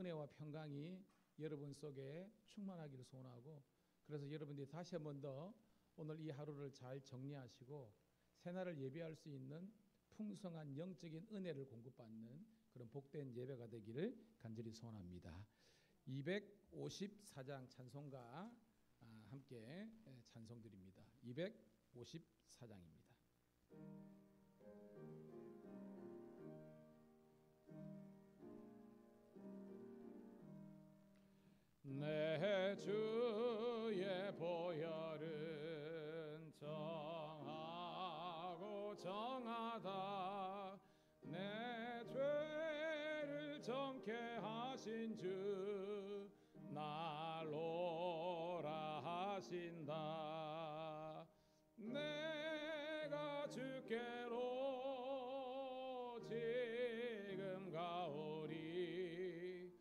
은혜와 평강이 여러분 속에 충만하기를 소원하고, 그래서 여러분들이 다시 한 번 더 오늘 이 하루를 잘 정리하시고 새날을 예배할 수 있는 풍성한 영적인 은혜를 공급받는 그런 복된 예배가 되기를 간절히 소원합니다. 254장 찬송가 함께 찬송드립니다. 254장입니다. 내 주의 보혈은 정하고 정하다. 내 죄를 정케 하신 주 날로라 하신다. 내가 주께로 지금 가오리.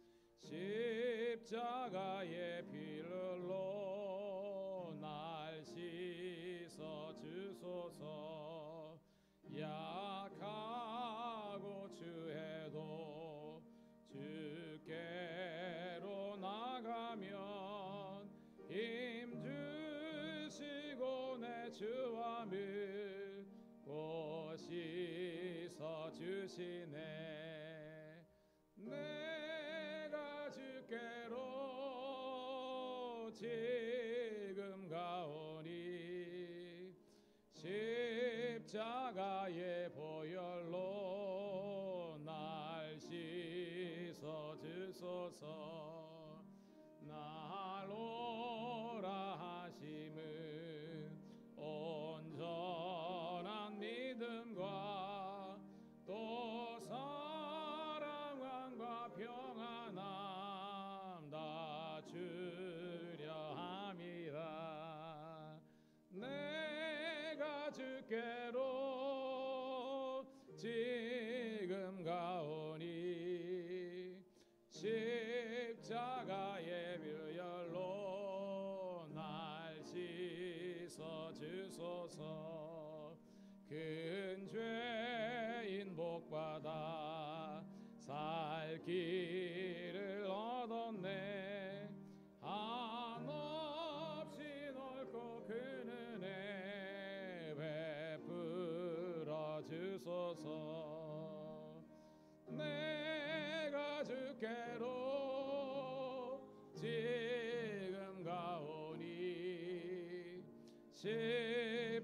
십자가의 피를로 날 씻어 주소서. 약하고 추해도 주께로 나가면 힘 주시고 내 주와 믿고 씻어 주시네. 내가 주께로 지금 가오니. 십자가의 보혈로 날 씻어 주소서. 나로라 하심은 온전한 믿음과 또 사랑과 평안함 다 주려 함이라. 내가 주께로 지금 가오니. 십자가의 보혈로 날 씻어 주소서. 큰 죄인 복받아 살 길을 얻었네. 한없이 넓고 큰 은혜 베풀어 주소서. 내가 주께로 지금 가오니.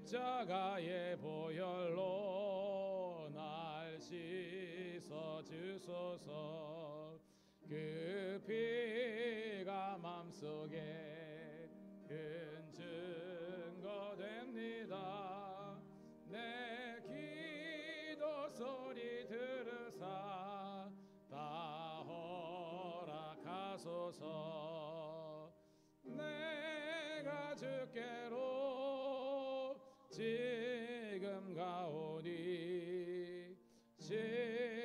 십자가의 보혈로 날 씻어 주소서. 그 피가 맘속에 큰 증거 됩니다. 내 기도 소리 들으사 다 허락하소서. 내가 주께로 지금 가오니.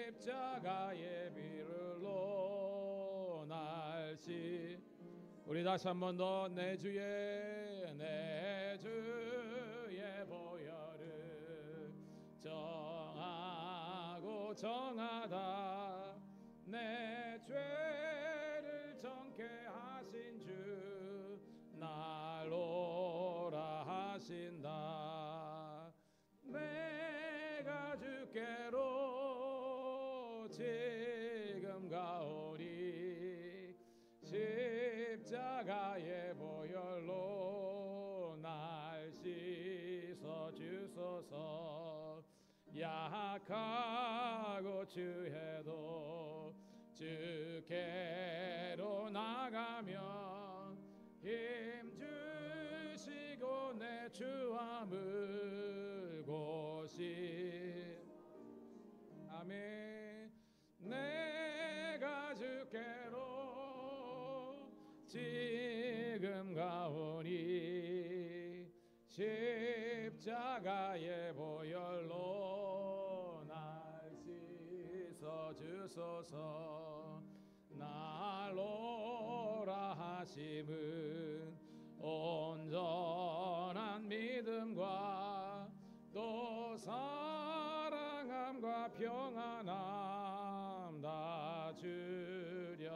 십자가의 피를로 날 씻. 우리 다시 한 번 더 내 주의 보혈을 정하고 정하다. 내 죄를 정케 하신 주 날로라 하신다. 내가 주께로 지금 가오리. 십자가의 보혈로 날 씻어 주소서. 약하고 추해도 주께로 나가면 힘 주시고 내 주와 물고 시. 아멘. 내가 주께로 지금 가오니. 십자가의 보혈로 날 씻어 주소서. 날로라 하심은 온전한 믿음과 또 사랑함과 평안함 다 주려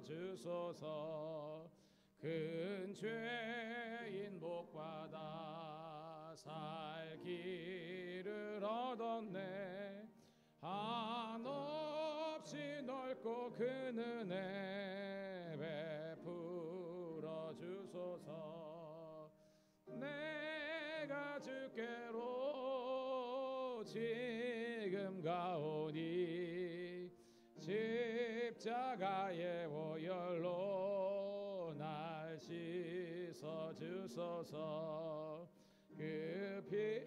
주소서. 큰 죄인 복받아 살 길을 얻었네. 한없이 넓고 큰 은혜 베풀어 주소서. 내가 주께로 지금 가오니 십자가의 보혈로 날 씻어 주소서. 그 피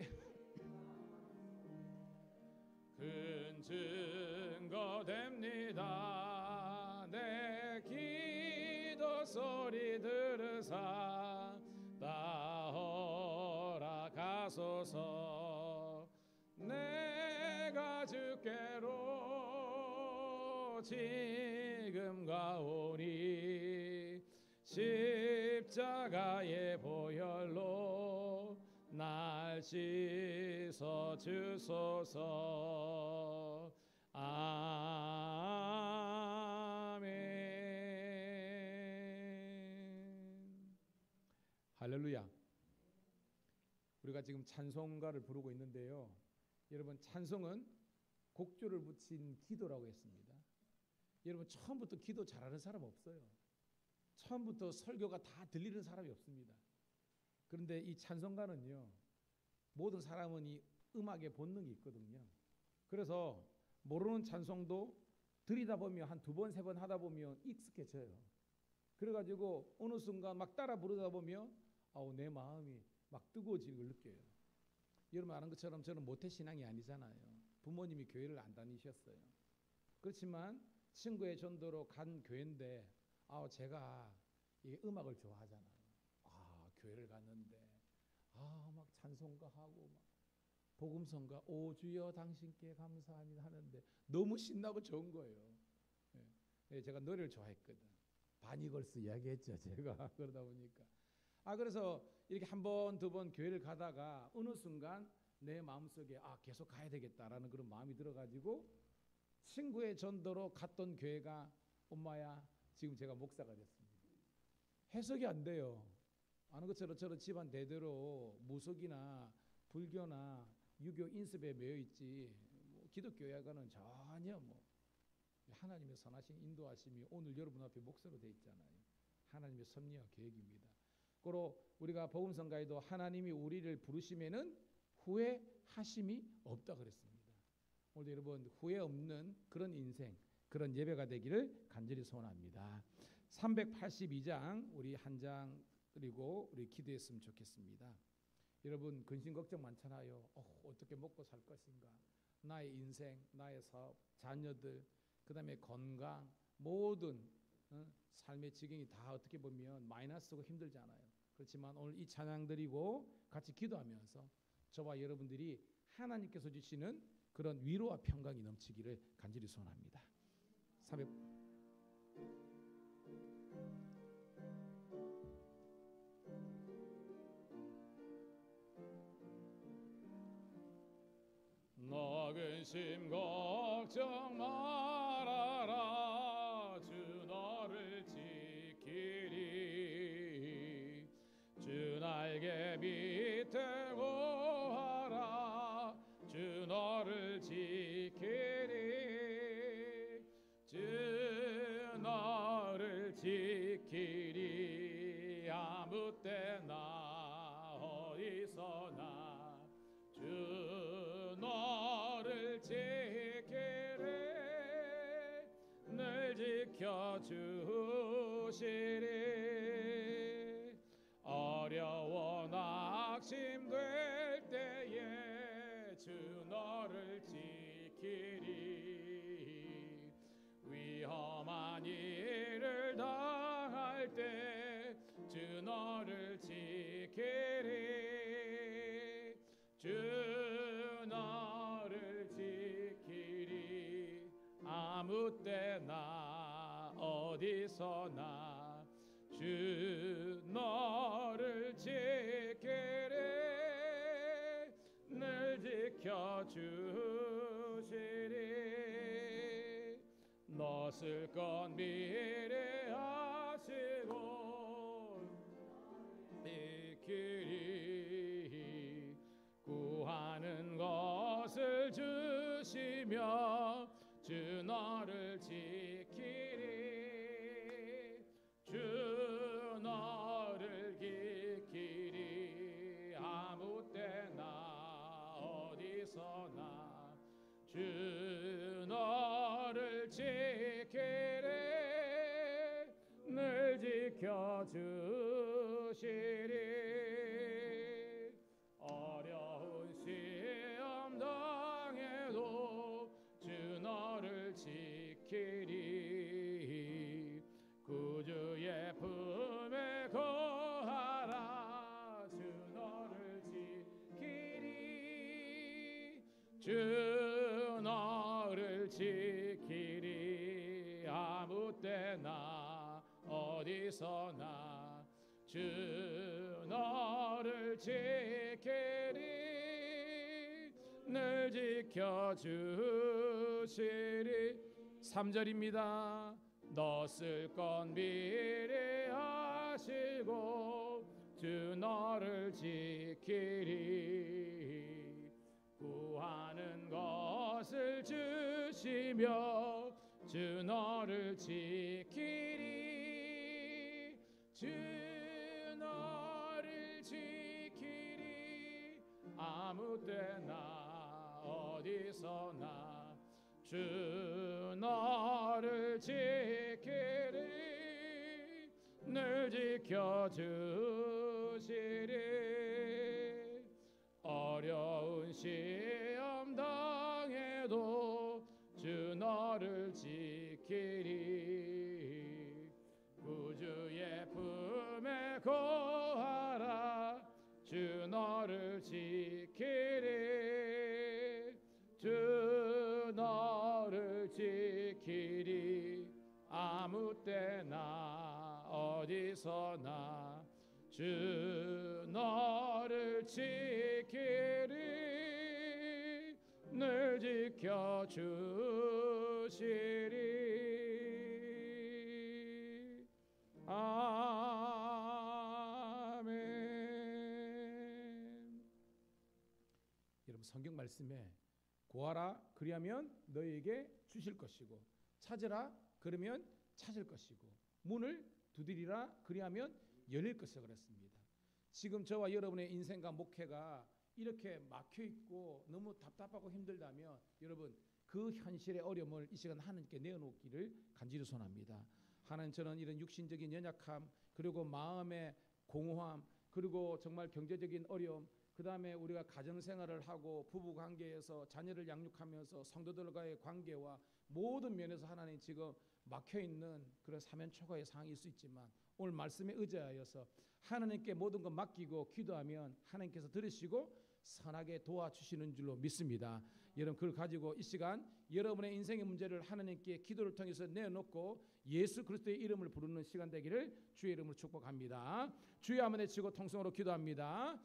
큰 증거 됩니다. 내 기도 소리 들으사 다 허락하소서. 내가 주께로 지금 가오니 십자가의 보혈로 날 씻어 주소서. 아멘. 할렐루야. 우리가 지금 찬송가를 부르고 있는데요, 여러분, 찬송은 곡조를 붙인 기도라고 했습니다. 여러분, 처음부터 기도 잘하는 사람 없어요. 처음부터 설교가 다 들리는 사람이 없습니다. 그런데 이 찬송가는요, 모든 사람은 이 음악의 본능이 있거든요. 그래서 모르는 찬송도 들이다 보면 한 두 번, 세 번 하다 보면 익숙해져요. 그래가지고 어느 순간 막 따라 부르다 보면 내 마음이 막 뜨거워지는 걸 느껴요. 여러분 아는 것처럼 저는 모태신앙이 아니잖아요. 부모님이 교회를 안 다니셨어요. 그렇지만 친구의 전도로 간 교회인데 제가 이 음악을 좋아하잖아요. 교회를 갔는데 막 찬송가 하고 막 복음성가 오 주여 당신께 감사합니다 하는데 너무 신나고 좋은 거예요. 제가 노래를 좋아했거든. 바니걸스 이야기했죠 제가. 그러다 보니까 그래서 이렇게 한 번, 두 번 교회를 가다가 어느 순간 내 마음속에 계속 가야 되겠다라는 그런 마음이 들어가지고 친구의 전도로 갔던 교회가 엄마야 지금 제가 목사가 됐습니다. 해석이 안 돼요. 아는 것처럼 저는 집안 대대로 무속이나 불교나 유교 인습에 매여 있지 기독교회와는 전혀 하나님의 선하신 인도하심이 오늘 여러분 앞에 목사로 되어 있잖아요. 하나님의 섭리와 계획입니다. 그리고 우리가 복음성가에도 하나님이 우리를 부르시면은 후회하심이 없다 그랬습니다. 오늘 여러분 후회 없는 그런 인생, 그런 예배가 되기를 간절히 소원합니다. 382장 우리 한 장 그리고 우리 기도했으면 좋겠습니다. 여러분 근심 걱정 많잖아요. 어떻게 먹고 살 것인가, 나의 인생, 나의 사업, 자녀들, 그 다음에 건강, 모든 삶의 지경이 다 어떻게 보면 마이너스고 힘들잖아요. 그렇지만 오늘 이 찬양 드리고 같이 기도하면서 저와 여러분들이 하나님께서 주시는 그런 위로와 평강이 넘치기를 간절히 소원합니다. 300 너 근심 걱정 말아라. 주 너를 지키리. 주 날개 밑에 거하라. 주 너를 지키리. 주 너를 지키리. 아무 때나 어디서나 주 너를 지키리. 늘 지켜주시리. 어려워 낙심될 때에 주 너를 지키리. 위험한 일을 당할 때 주 너를 지키리. 주 너를 지키리. 아무 때나 어디서나 주 너를 지키리. 늘 지켜주시리. 너 넣었을 것 미래하시고 지키리 구하는 것을 주시며 주 너를 지키리 주 너를 지키리 아무 때나 어디서나 주 너를 지키리 늘 지켜주시리 어려운 시험 당해도 주 너를 지키리 구주의 품에 거하라 주 너를 지키리 주 너를 지키리 아무 때나 어디서나 주 너를 지키리 늘 지켜주시리 3절입니다. 넣었을 건 미래하시고 주 너를 지키리 구하는 것을 주시며 주 너를 지키리 주 너를 지키리 아무 때나 어디서나 주 너를 지키리 늘 지켜주시리 어려운 시험 당해도 주 너를 지키리 구주의 품에 거하라 주 너를 지키리 주 너를 지키리 아무 때나 어디서나 주 너를 지키리 늘 지켜주시리 아멘. 여러분 성경 말씀에 구하라 그리하면 너에게 주실 것이고 찾으라 그러면 찾을 것이고 문을 두드리라 그리하면 열릴 것이라 그랬습니다. 지금 저와 여러분의 인생과 목회가 이렇게 막혀 있고 너무 답답하고 힘들다면 여러분 그 현실의 어려움을 이 시간 하나님께 내어놓기를 간절히 소원합니다. 하나님 저는 이런 육신적인 연약함 그리고 마음의 공허함 그리고 정말 경제적인 어려움 그 다음에 우리가 가정생활을 하고 부부관계에서 자녀를 양육하면서 성도들과의 관계와 모든 면에서 하나님 지금 막혀있는 그런 사면초가의 상황일 수 있지만 오늘 말씀에 의지하여서 하나님께 모든 것 맡기고 기도하면 하나님께서 들으시고 선하게 도와주시는 줄로 믿습니다. 여러분 그걸 가지고 이 시간 여러분의 인생의 문제를 하나님께 기도를 통해서 내놓고 예수 그리스도의 이름을 부르는 시간 되기를 주의 이름으로 축복합니다. 주여 한번 외치고 통성으로 기도합니다.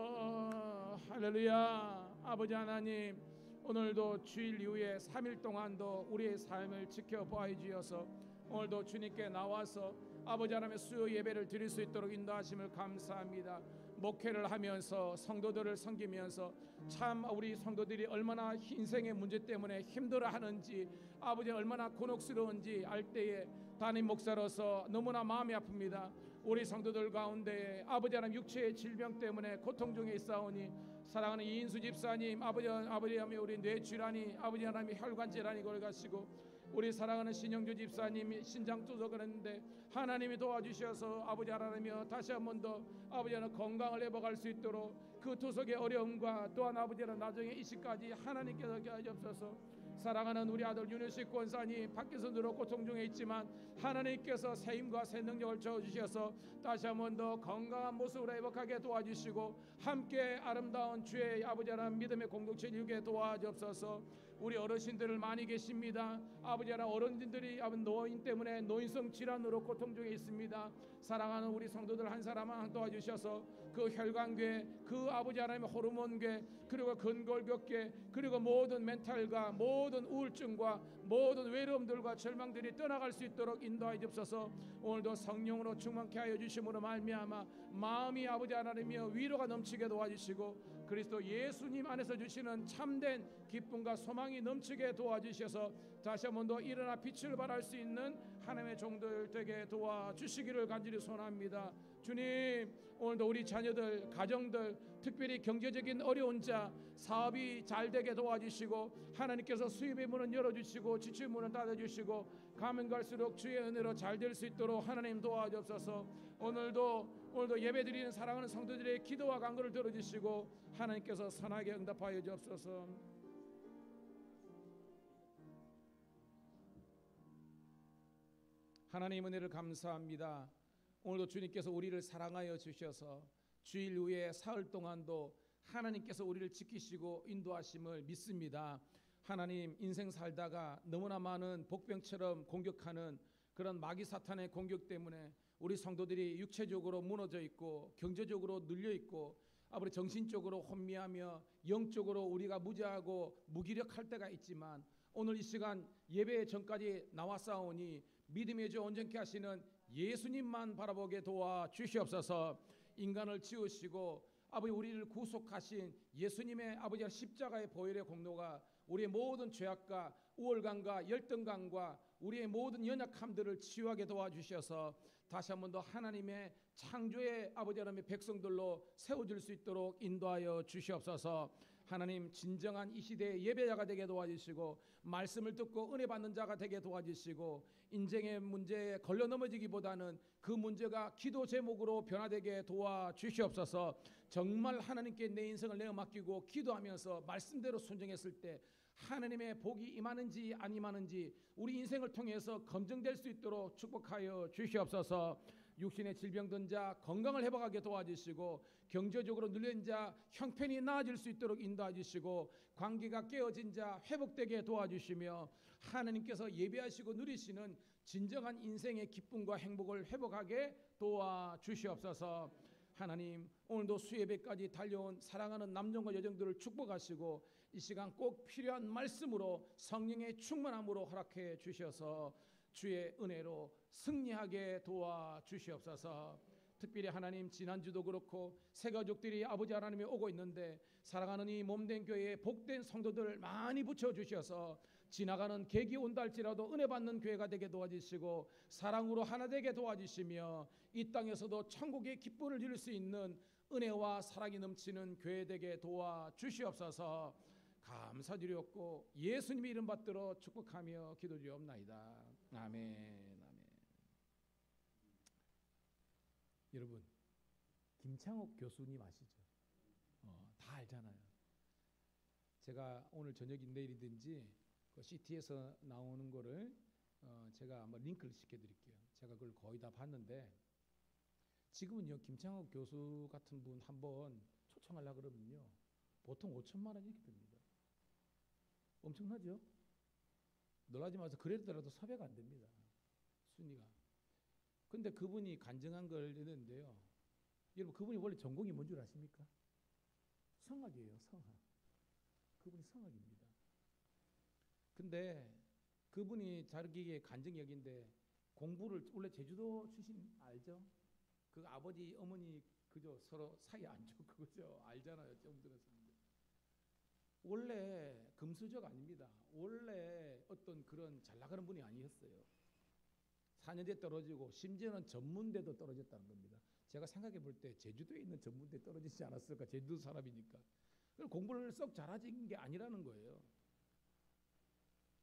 주여 할렐루야. 아버지 하나님 오늘도 주일 이후에 3일 동안도 우리의 삶을 지켜보아 주셔서 오늘도 주님께 나와서 아버지 하나님의 수요 예배를 드릴 수 있도록 인도하심을 감사합니다. 목회를 하면서 성도들을 섬기면서 참 우리 성도들이 얼마나 인생의 문제 때문에 힘들어하는지 아버지 얼마나 곤혹스러운지 알 때에 담임 목사로서 너무나 마음이 아픕니다. 우리 성도들 가운데 아버지 하나님 육체의 질병 때문에 고통 중에 있사오니 사랑하는 이인수 집사님 아버지 하나님 우리 뇌질환이 아버지 하나님 혈관 질환이 걸어가시고 우리 사랑하는 신영주 집사님이 신장 투석을 했는데 하나님이 도와주셔서 아버지 하나님이여 다시 한 번 더 아버지 하나님 건강을 회복할 수 있도록 그 투석의 어려움과 또한 아버지 하나님 나중에 이 시까지 하나님께서 하옵소서. 사랑하는 우리 아들 윤효식 권사님 밖에서 늘 고통 중에 있지만 하나님께서 새 힘과 새 능력을 주셔서 다시 한 번 더 건강한 모습으로 회복하게 도와주시고 함께 아름다운 주의 아버지 하나님 믿음의 공동체 이루게 도와주옵소서. 우리 어르신들 많이 계십니다. 아버지 하나님, 어른들이 노인 때문에 노인성 질환으로 고통 중에 있습니다. 사랑하는 우리 성도들 한 사람 한 도와주셔서 그 혈관괴, 그 아버지 하나님의 호르몬괴, 그리고 근골격괴, 그리고 모든 멘탈과 모든 우울증과 모든 외로움들과 절망들이 떠나갈 수 있도록 인도하여 주옵소서. 오늘도 성령으로 충만케 하여 주심으로 말미암아 마음이 아버지 하나님이여 위로가 넘치게 도와주시고 그리스도 예수님 안에서 주시는 참된 기쁨과 소망이 넘치게 도와주셔서 다시 한 번 더 일어나 빛을 발할 수 있는 하나님의 종들 되게 도와주시기를 간절히 소원합니다. 주님, 오늘도 우리 자녀들, 가정들, 특별히 경제적인 어려운 자, 사업이 잘 되게 도와주시고 하나님께서 수입의 문은 열어주시고 지출 문은 닫아주시고 가면 갈수록 주의 은혜로 잘 될 수 있도록 하나님 도와주옵소서. 오늘도 예배드리는 사랑하는 성도들의 기도와 간구를 들어주시고 하나님께서 선하게 응답하여 주옵소서. 하나님 은혜를 감사합니다. 오늘도 주님께서 우리를 사랑하여 주셔서 주일 후에 사흘 동안도 하나님께서 우리를 지키시고 인도하심을 믿습니다. 하나님, 인생 살다가 너무나 많은 복병처럼 공격하는 그런 마귀 사탄의 공격 때문에 우리 성도들이 육체적으로 무너져 있고 경제적으로 눌려 있고 아버지 정신적으로 혼미하며 영적으로 우리가 무지하고 무기력할 때가 있지만 오늘 이 시간 예배 전까지 나왔사오니 믿음의 주 온전케 하시는 예수님만 바라보게 도와 주시옵소서. 인간을 지으시고 아버지 우리를 구속하신 예수님의 아버지 십자가의 보혈의 공로가 우리의 모든 죄악과 우월감과 열등감과 우리의 모든 연약함들을 치유하게 도와주셔서 다시 한 번 더 하나님의 창조의 아버지 하나님의 백성들로 세워질 수 있도록 인도하여 주시옵소서. 하나님, 진정한 이 시대의 예배자가 되게 도와주시고 말씀을 듣고 은혜 받는 자가 되게 도와주시고 인생의 문제에 걸려 넘어지기보다는 그 문제가 기도 제목으로 변화되게 도와주시옵소서. 정말 하나님께 내 인생을 내어 맡기고 기도하면서 말씀대로 순종했을 때 하나님의 복이 임하는지 안 임하는지 우리 인생을 통해서 검증될 수 있도록 축복하여 주시옵소서. 육신의 질병든 자 건강을 회복하게 도와주시고 경제적으로 눌린 자 형편이 나아질 수 있도록 인도해 주시고 관계가 깨어진 자 회복되게 도와주시며 하나님께서 예배하시고 누리시는 진정한 인생의 기쁨과 행복을 회복하게 도와주시옵소서. 하나님, 오늘도 수예배까지 달려온 사랑하는 남정과 여정들을 축복하시고 이 시간 꼭 필요한 말씀으로 성령의 충만함으로 허락해 주셔서 주의 은혜로 승리하게 도와주시옵소서. 특별히 하나님, 지난주도 그렇고 새 가족들이 아버지 하나님이 오고 있는데 사랑하는 이 몸된 교회에 복된 성도들 많이 붙여주셔서 지나가는 계기 온다 할지라도 은혜 받는 교회가 되게 도와주시고 사랑으로 하나 되게 도와주시며 이 땅에서도 천국의 기쁨을 누릴 수 있는 은혜와 사랑이 넘치는 교회 되게 도와주시옵소서. 감사드렸고 예수님의 이름 받들어 축복하며 기도드리옵나이다. 아멘. 아멘. 여러분, 김창옥 교수님 아시죠? 다 알잖아요. 제가 오늘 저녁인 내일이든지 그 CT에서 나오는 거를 제가 한번 링크를 시켜드릴게요. 제가 그걸 거의 다 봤는데 지금은요, 김창옥 교수 같은 분 한번 초청하려고 그러면요 보통 5천만 원 이렇게 듭니다. 엄청나죠? 놀라지 마세요. 그랬더라도 섭외가 안 됩니다. 순위가. 근데 그분이 간증한 걸 했는데요. 여러분, 그분이 원래 전공이 뭔 줄 아십니까? 성악이에요. 성악. 그분이 성악입니다. 근데 그분이 자기의 간증역인데 공부를 원래 제주도 출신 알죠? 그 아버지 어머니 그저 서로 사이 안 좋고 그거죠. 알잖아요. 좀 들었습니다. 원래 금수저 아닙니다. 원래 어떤 그런 잘 나가는 분이 아니었어요. 4년제 떨어지고 심지어는 전문대도 떨어졌다는 겁니다. 제가 생각해 볼 때 제주도에 있는 전문대 떨어지지 않았을까? 제주도 사람이니까. 공부를 썩 잘하진 게 아니라는 거예요.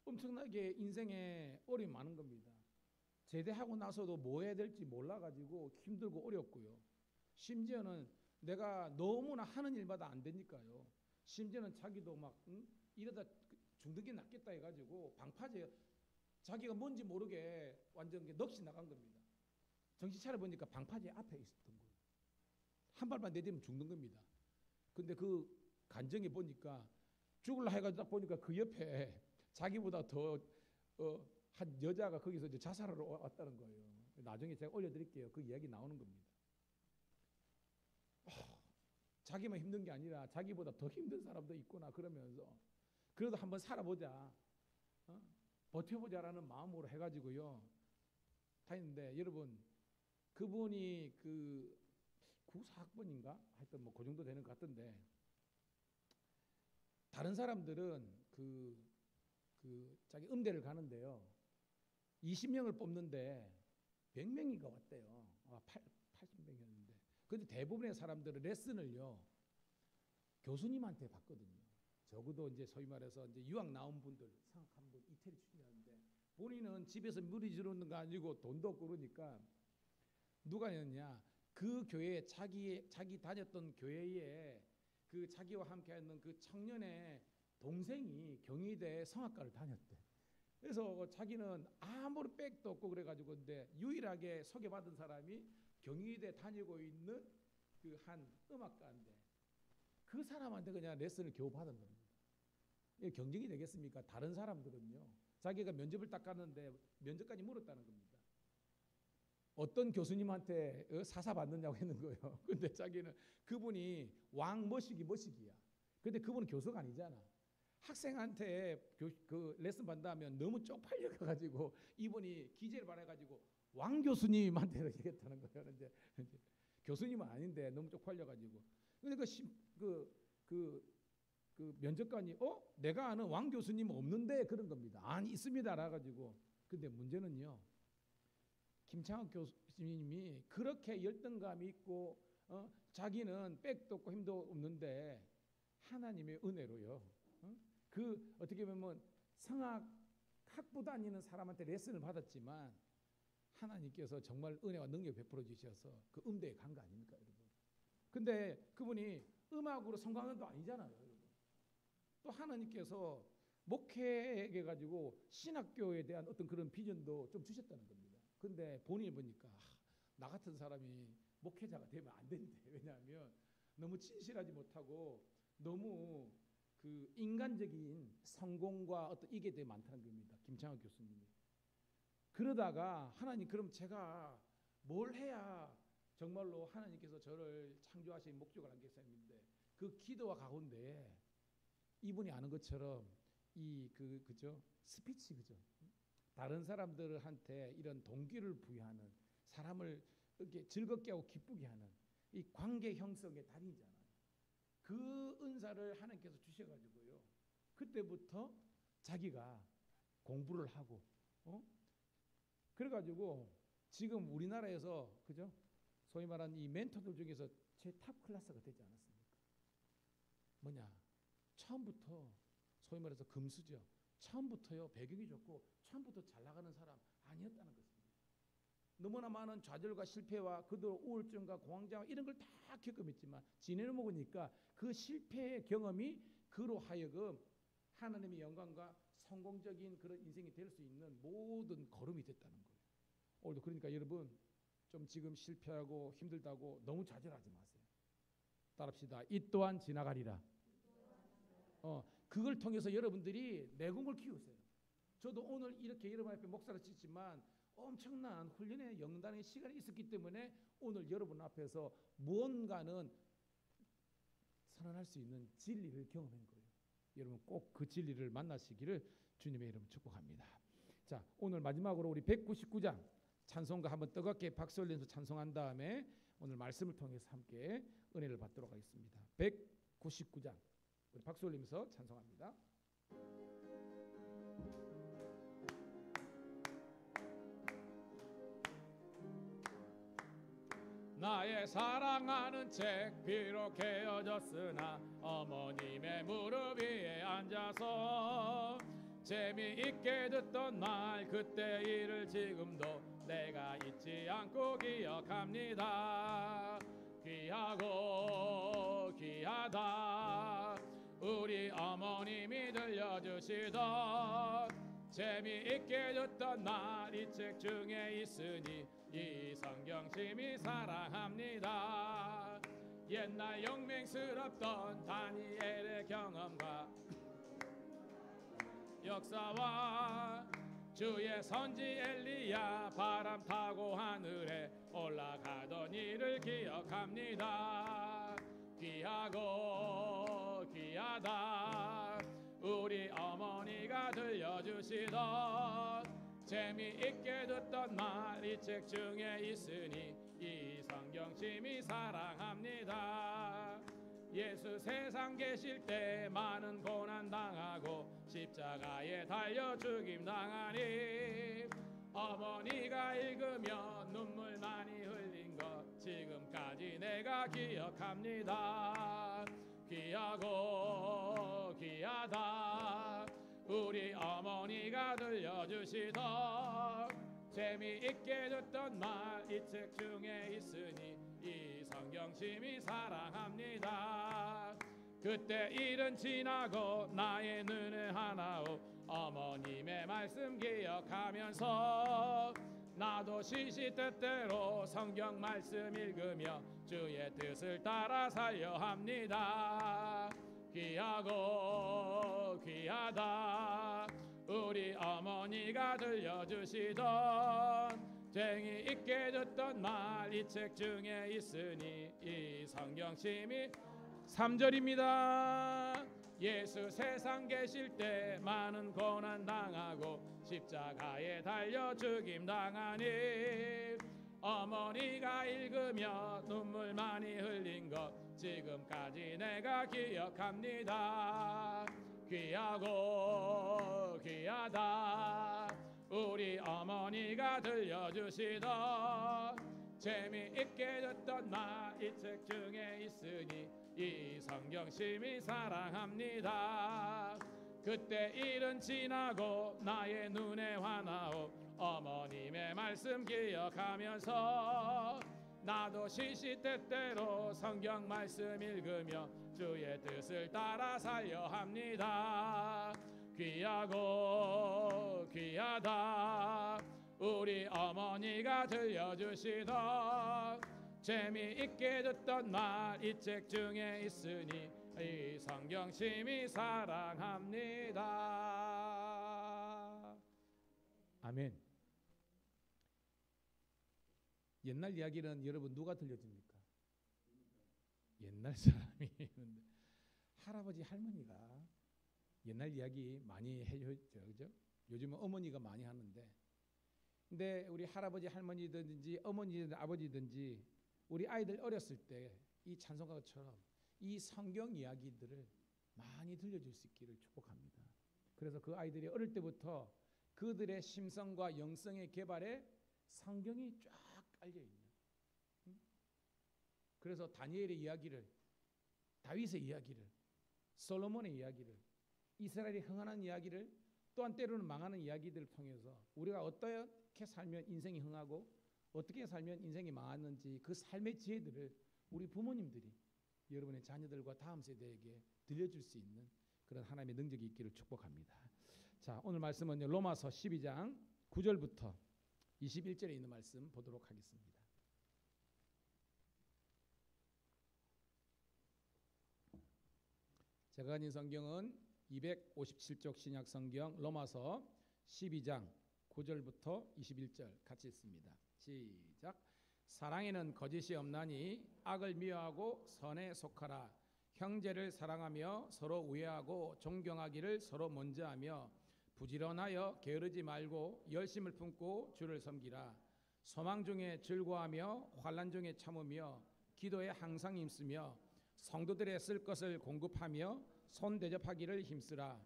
엄청나게 인생에 어려움이 많은 겁니다. 제대하고 나서도 뭐 해야 될지 몰라가지고 힘들고 어렵고요. 심지어는 내가 너무나 하는 일마다 안 되니까요. 심지어는 자기도 막 이러다 죽는 게 낫겠다 해가지고 방파제 자기가 뭔지 모르게 완전 넋이 나간 겁니다. 정신 차려보니까 방파제 앞에 있었던 거예요. 한 발만 내딛으면 죽는 겁니다. 근데 그 간증해 보니까 죽을라 해가지고 딱 보니까 그 옆에 자기보다 더 한 여자가 거기서 이제 자살하러 왔다는 거예요. 나중에 제가 올려드릴게요. 그 이야기 나오는 겁니다. 자기만 힘든 게 아니라 자기보다 더 힘든 사람도 있구나 그러면서 그래도 한번 살아보자, 버텨보자라는 마음으로 해가지고요 다니는데, 여러분 그분이 그 94학번인가 하여튼 뭐 그 정도 되는 것 같던데, 다른 사람들은 자기 음대를 가는데요 20명을 뽑는데 100명인가 왔대요. 80명이었는데. 근데 대부분의 사람들은 레슨을요 교수님한테 받거든요. 적어도 이제 소위 말해서 이제 유학 나온 분들, 상학한 분, 이태리 출신이었는데 본인은 집에서 무리지르는 거 아니고 돈도 없고 그러니까 누가 했느냐, 그 교회 자기 다녔던 교회에 그 자기와 함께하는 그 청년의 동생이 경희대 성악과를 다녔대. 그래서 자기는 아무런 백도 없고 그래가지고 근데 유일하게 소개받은 사람이 경희대 다니고 있는 그 한 음악가인데 그 사람한테 그냥 레슨을 겨우 받은 겁니다. 이게 경쟁이 되겠습니까? 다른 사람들은요 자기가 면접을 딱 갔는데 면접까지 물었다는 겁니다. 어떤 교수님한테 사사 받느냐고 했는 거예요. 근데 자기는 그분이 왕 머시기야. 근데 그분은 교수가 아니잖아. 학생한테 그 레슨 받는다면 너무 쪽팔려 가지고 이분이 기재를 받아가지고 왕 교수님한테 얘기했다는 거예요. 이제 교수님은 아닌데 너무 쪽팔려 가지고. 근데 그 면접관이 내가 아는 왕 교수님은 없는데 그런 겁니다. 아니 있습니다라 가지고. 근데 문제는요. 김창학 교수님이 그렇게 열등감이 있고 자기는 백도 없고 힘도 없는데 하나님의 은혜로요. 그 어떻게 보면 성악 학부 다니는 사람한테 레슨을 받았지만 하나님께서 정말 은혜와 능력 베풀어 주셔서 그 음대에 간 거 아닙니까, 여러분? 근데 그분이 음악으로 성공한 것도 아니잖아요, 여러분. 또 하나님께서 목회해 가지고 신학교에 대한 어떤 그런 비전도 좀 주셨다는 겁니다. 근데 본인이 보니까 나 같은 사람이 목회자가 되면 안 된대. 왜냐하면 너무 진실하지 못하고 너무 그 인간적인 성공과 어떤 이게 되게 많다는 겁니다. 김창학 교수님이. 그러다가 하나님 그럼 제가 뭘 해야 정말로 하나님께서 저를 창조하신 목적을 알겠었는데 그 기도와 가운데 이분이 아는 것처럼 그죠? 스피치 그죠? 다른 사람들한테 이런 동기를 부여하는 사람을 이렇게 즐겁게 하고 기쁘게 하는 이 관계 형성의 달인이잖아요. 그 은사를 하나님께서 주셔가지고요. 그때부터 자기가 공부를 하고, 그래가지고 지금 우리나라에서 그죠? 소위 말하는 이 멘토들 중에서 제일 탑 클래스가 되지 않았습니까? 뭐냐? 처음부터 소위 말해서 금수저, 처음부터요 배경이 좋고 처음부터 잘 나가는 사람 아니었다는 것입니다. 너무나 많은 좌절과 실패와 그도 우울증과 공황장애 이런 걸 다 겪어봤지만 지내는 먹으니까 그 실패의 경험이 그로 하여금 하나님의 영광과 성공적인 그런 인생이 될 수 있는 모든 걸음이 됐다는 거예요. 오늘도 그러니까 여러분 좀 지금 실패하고 힘들다고 너무 좌절하지 마세요. 따라합시다. 이 또한 지나가리라. 그걸 통해서 여러분들이 내공을 키우세요. 저도 오늘 이렇게 여러분 앞에 목사를 짓지만 엄청난 훈련의 영단의 시간이 있었기 때문에 오늘 여러분 앞에서 무언가는 선언할 수 있는 진리를 경험한 거예요. 여러분 꼭 그 진리를 만나시기를 주님의 이름 축복합니다. 자, 오늘 마지막으로 우리 199장 찬송가 한번 뜨겁게 박수 올리면서 찬송한 다음에 오늘 말씀을 통해서 함께 은혜를 받도록 하겠습니다. 199장 우리 박수 올리면서 찬송합니다. 나의 사랑하는 책 비록 헤어졌으나 어머님의 무릎 위에 앉아서 재미있게 듣던 말 그때 일을 지금도 내가 잊지 않고 기억합니다. 귀하고 귀하다 우리 어머님이 들려주시던 재미있게 듣던 말 이 책 중에 있으니 이 성경 심히 사랑합니다. 옛날 영맹스럽던 다니엘의 경험과 역사와 주의 선지 엘리야 바람 타고 하늘에 올라가던 일을 기억합니다. 귀하고 귀하다 우리 어머니가 들려주시던 재미있게 듣던 말 이 책 중에 있으니 이 성경 심히 사랑합니다. 예수 세상 계실 때 많은 고난 당하고 십자가에 달려 죽임 당하니 어머니가 읽으며 눈물 많이 흘린 것 지금까지 내가 기억합니다. 귀하고 귀하다 우리 어머니가 들려주시던 재미있게 듣던 말 이 책 중에 있으니 이 성경 심히 사랑합니다. 그때 일은 지나고 나의 눈에 하나오 어머님의 말씀 기억하면서 나도 시시때때로 성경 말씀 읽으며 주의 뜻을 따라 살려 합니다. 귀하고 귀하다 우리 어머니가 들려주시던 재미있게 듣던 말 이 책 중에 있으니 이 성경 심히 3절입니다. 예수 세상 계실 때 많은 고난 당하고 십자가에 달려 죽임 당하니 어머니가 읽으며 눈물 많이 흘린 것 지금까지 내가 기억합니다. 귀하고 귀하다 우리 어머니가 들려주시던 재미있게 듣던 말 이 책 중에 있으니 이 성경 심히 사랑합니다. 그때 일은 지나고 나의 눈에 환하오 어머님의 말씀 기억하면서 나도 시시때때로 성경 말씀 읽으며 주의 뜻을 따라 살려 합니다. 귀하고 귀하다 우리 어머니가 들려주시던 재미있게 듣던 말 이 책 중에 있으니 이 성경 심히 사랑합니다. 아멘. 옛날 이야기는 여러분 누가 들려줍니까? 옛날 사람이 있는데 할아버지 할머니가 옛날 이야기 많이 해줬죠, 그죠? 요즘은 어머니가 많이 하는데, 근데 우리 할아버지 할머니든지 어머니든지 아버지든지 우리 아이들 어렸을 때 이 찬송가처럼 이 성경 이야기들을 많이 들려줄 수 있기를 축복합니다. 그래서 그 아이들이 어릴 때부터 그들의 심성과 영성의 개발에 성경이 쫙 깔려 있는. 그래서 다니엘의 이야기를, 다윗의 이야기를, 솔로몬의 이야기를, 이스라엘이 흥하는 이야기를, 또한 때로는 망하는 이야기들을 통해서 우리가 어떻게 살면 인생이 흥하고 어떻게 살면 인생이 망하는지 그 삶의 지혜들을 우리 부모님들이 여러분의 자녀들과 다음 세대에게 들려줄 수 있는 그런 하나님의 능력이 있기를 축복합니다. 자, 오늘 말씀은 로마서 12장 9절부터 21절에 있는 말씀 보도록 하겠습니다. 제가 가진 성경은 257쪽 신약 성경 로마서 12장 9절부터 21절 같이 읽습니다. 시작. 사랑에는 거짓이 없나니 악을 미워하고 선에 속하라. 형제를 사랑하며 서로 우애하고 존경하기를 서로 먼저 하며 부지런하여 게으르지 말고 열심을 품고 주를 섬기라. 소망 중에 즐거워하며 환난 중에 참으며 기도에 항상 힘쓰며 성도들의 쓸 것을 공급하며 손 대접하기를 힘쓰라.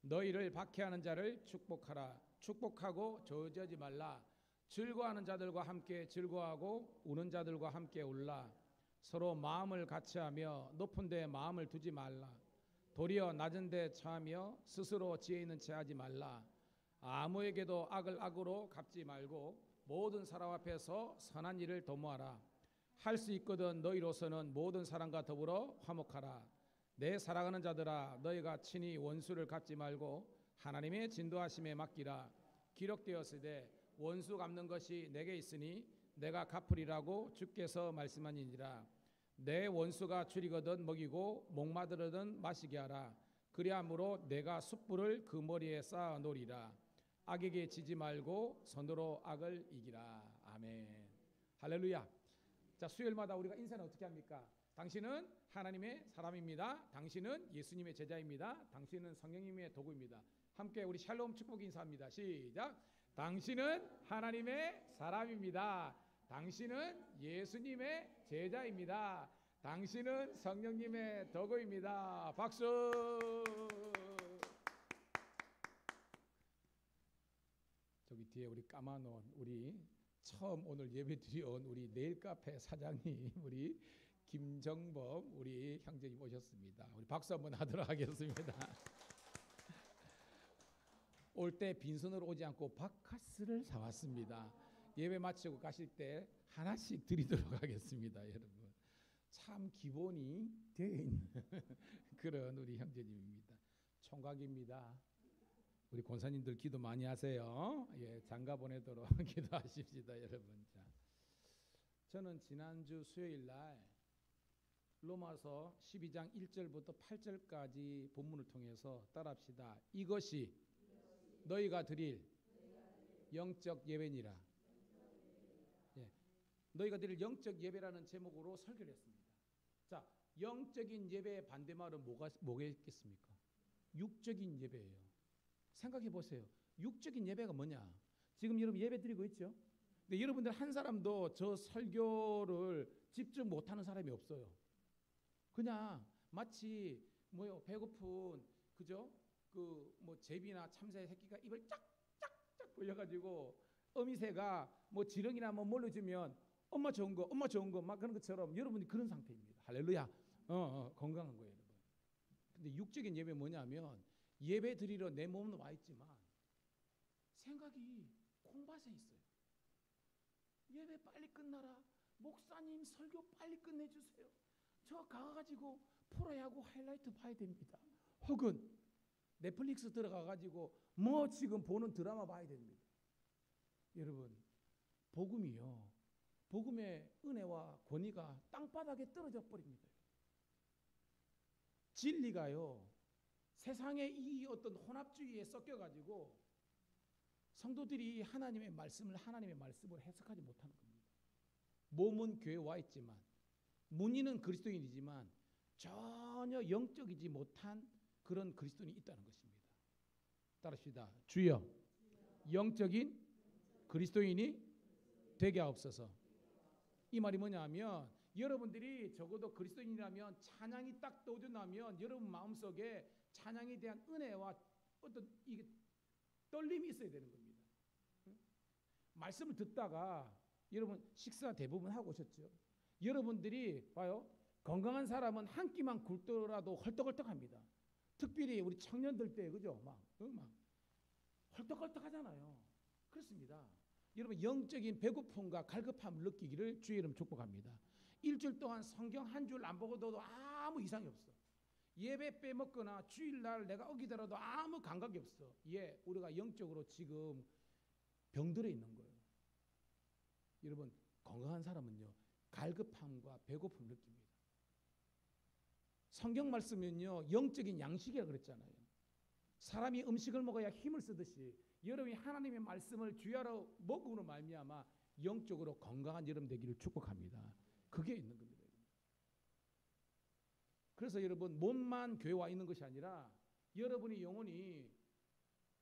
너희를 박해하는 자를 축복하라. 축복하고 저주하지 말라. 즐거워하는 자들과 함께 즐거워하고 우는 자들과 함께 울라. 서로 마음을 같이하며 높은 데 마음을 두지 말라. 도리어 낮은 데 처하며 스스로 지혜 있는 체 하지 말라. 아무에게도 악을 악으로 갚지 말고 모든 사람 앞에서 선한 일을 도모하라. 할 수 있거든 너희로서는 모든 사람과 더불어 화목하라. 내 사랑하는 자들아 너희가 친히 원수를 갚지 말고 하나님의 진도하심에 맡기라. 기록되었으되 원수 갚는 것이 내게 있으니 내가 갚으리라고 주께서 말씀하니니라. 내 원수가 줄이거든 먹이고 목마르거든 마시게 하라. 그리함으로 내가 숯불을 그 머리에 쌓아 놓으리라. 악에게 지지 말고 선으로 악을 이기라. 아멘. 할렐루야. 자, 수요일마다 우리가 인사는 어떻게 합니까? 당신은 하나님의 사람입니다. 당신은 예수님의 제자입니다. 당신은 성령님의 도구입니다. 함께 우리 샬롬 축복 인사합니다. 시작. 당신은 하나님의 사람입니다. 당신은 예수님의 제자입니다. 당신은 성령님의 도구입니다. 박수. 저기 뒤에 우리 까마놓은 우리 처음 오늘 예배 드려온 우리 네일 카페 사장님 우리 김정범 우리 형제님 오셨습니다. 우리 박수 한번 하도록 하겠습니다. 올 때 빈손으로 오지 않고 바카스를 사왔습니다. 예배 마치고 가실 때 하나씩 드리도록 하겠습니다. 여러분 참 기본이 되어 있는 그런 우리 형제님입니다. 총각입니다. 우리 권사님들 기도 많이 하세요. 예, 장가 보내도록 기도하십시다, 여러분. 자, 저는 지난주 수요일 날 로마서 12장 1절부터 8절까지 본문을 통해서 따라합시다. 이것이 너희가 드릴 영적 예배니라. 예, 너희가 드릴 영적 예배라는 제목으로 설교를 했습니다. 자, 영적인 예배의 반대말은 뭐겠습니까? 육적인 예배예요. 생각해 보세요. 육적인 예배가 뭐냐? 지금 여러분 예배 드리고 있죠? 근데 여러분들 한 사람도 저 설교를 집중 못하는 사람이 없어요. 그냥 마치 뭐요 배고픈 그죠? 그 뭐 제비나 참새의 새끼가 입을 짝짝짝 벌려가지고 어미새가 뭐 지렁이나 뭐 몰려주면 엄마 좋은 거 막 그런 것처럼 여러분이 그런 상태입니다. 할렐루야. 건강한 거예요, 여러분. 근데 육적인 예배 뭐냐면 예배 드리러 내 몸은 와 있지만 생각이 콩밭에 있어요. 예배 빨리 끝나라. 목사님 설교 빨리 끝내주세요. 저 가가지고 프로야구 하이라이트 봐야 됩니다. 혹은 넷플릭스 들어가가지고 뭐 지금 보는 드라마 봐야 됩니다. 여러분 복음이요. 복음의 은혜와 권위가 땅바닥에 떨어져 버립니다. 진리가요. 세상의 이 어떤 혼합주의에 섞여가지고 성도들이 하나님의 말씀을 해석하지 못하는 겁니다. 몸은 교회에 와 있지만 문의는 그리스도인이지만 전혀 영적이지 못한 그런 그리스도인이 있다는 것입니다. 따라합시다. 주여 영적인 그리스도인이 되게 하옵소서. 이 말이 뭐냐면 여러분들이 적어도 그리스도인이라면 찬양이 딱 떠오르면 여러분 마음속에 찬양에 대한 은혜와 어떤 이게 떨림이 있어야 되는 겁니다. 말씀을 듣다가 여러분 식사 대부분 하고 오셨죠? 여러분들이 봐요. 건강한 사람은 한 끼만 굶더라도 헐떡헐떡합니다. 특별히 우리 청년들 때 그죠? 막 헐떡헐떡하잖아요. 그렇습니다. 여러분 영적인 배고픔과 갈급함을 느끼기를 주의 이름 축복합니다. 일주일 동안 성경 한 줄 안 보고도 아무 이상이 없어. 예배 빼먹거나 주일날 내가 어기더라도 아무 감각이 없어. 예, 우리가 영적으로 지금 병들어 있는 거예요. 여러분 건강한 사람은요 갈급함과 배고픔을 느낍니다. 성경 말씀은요 영적인 양식이라 그랬잖아요. 사람이 음식을 먹어야 힘을 쓰듯이 여러분이 하나님의 말씀을 주야로 먹음으로 말미암아 영적으로 건강한 여러분 되기를 축복합니다. 그게 있는 겁니다. 그래서 여러분 몸만 교회 와 있는 것이 아니라 여러분이 영혼이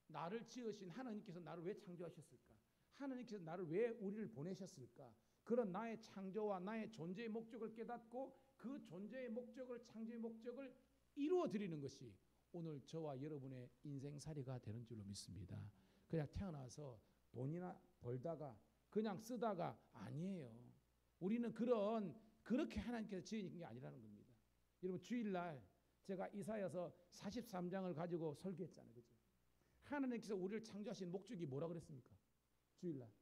나를 지으신 하나님께서 나를 왜 창조하셨을까? 하나님께서 나를 왜 우리를 보내셨을까? 그런 나의 창조와 나의 존재의 목적을 깨닫고 그 존재의 목적을 창조의 목적을 이루어 드리는 것이 오늘 저와 여러분의 인생살이가 되는 줄로 믿습니다. 그냥 태어나서 돈이나 벌다가 그냥 쓰다가 아니에요. 우리는 그렇게 하나님께서 지은 게 아니라는 겁니다. 여러분 주일날 제가 이사야서 43장을 가지고 설교했잖아요. 그죠? 하나님께서 우리를 창조하신 목적이 뭐라 그랬습니까? 주일날.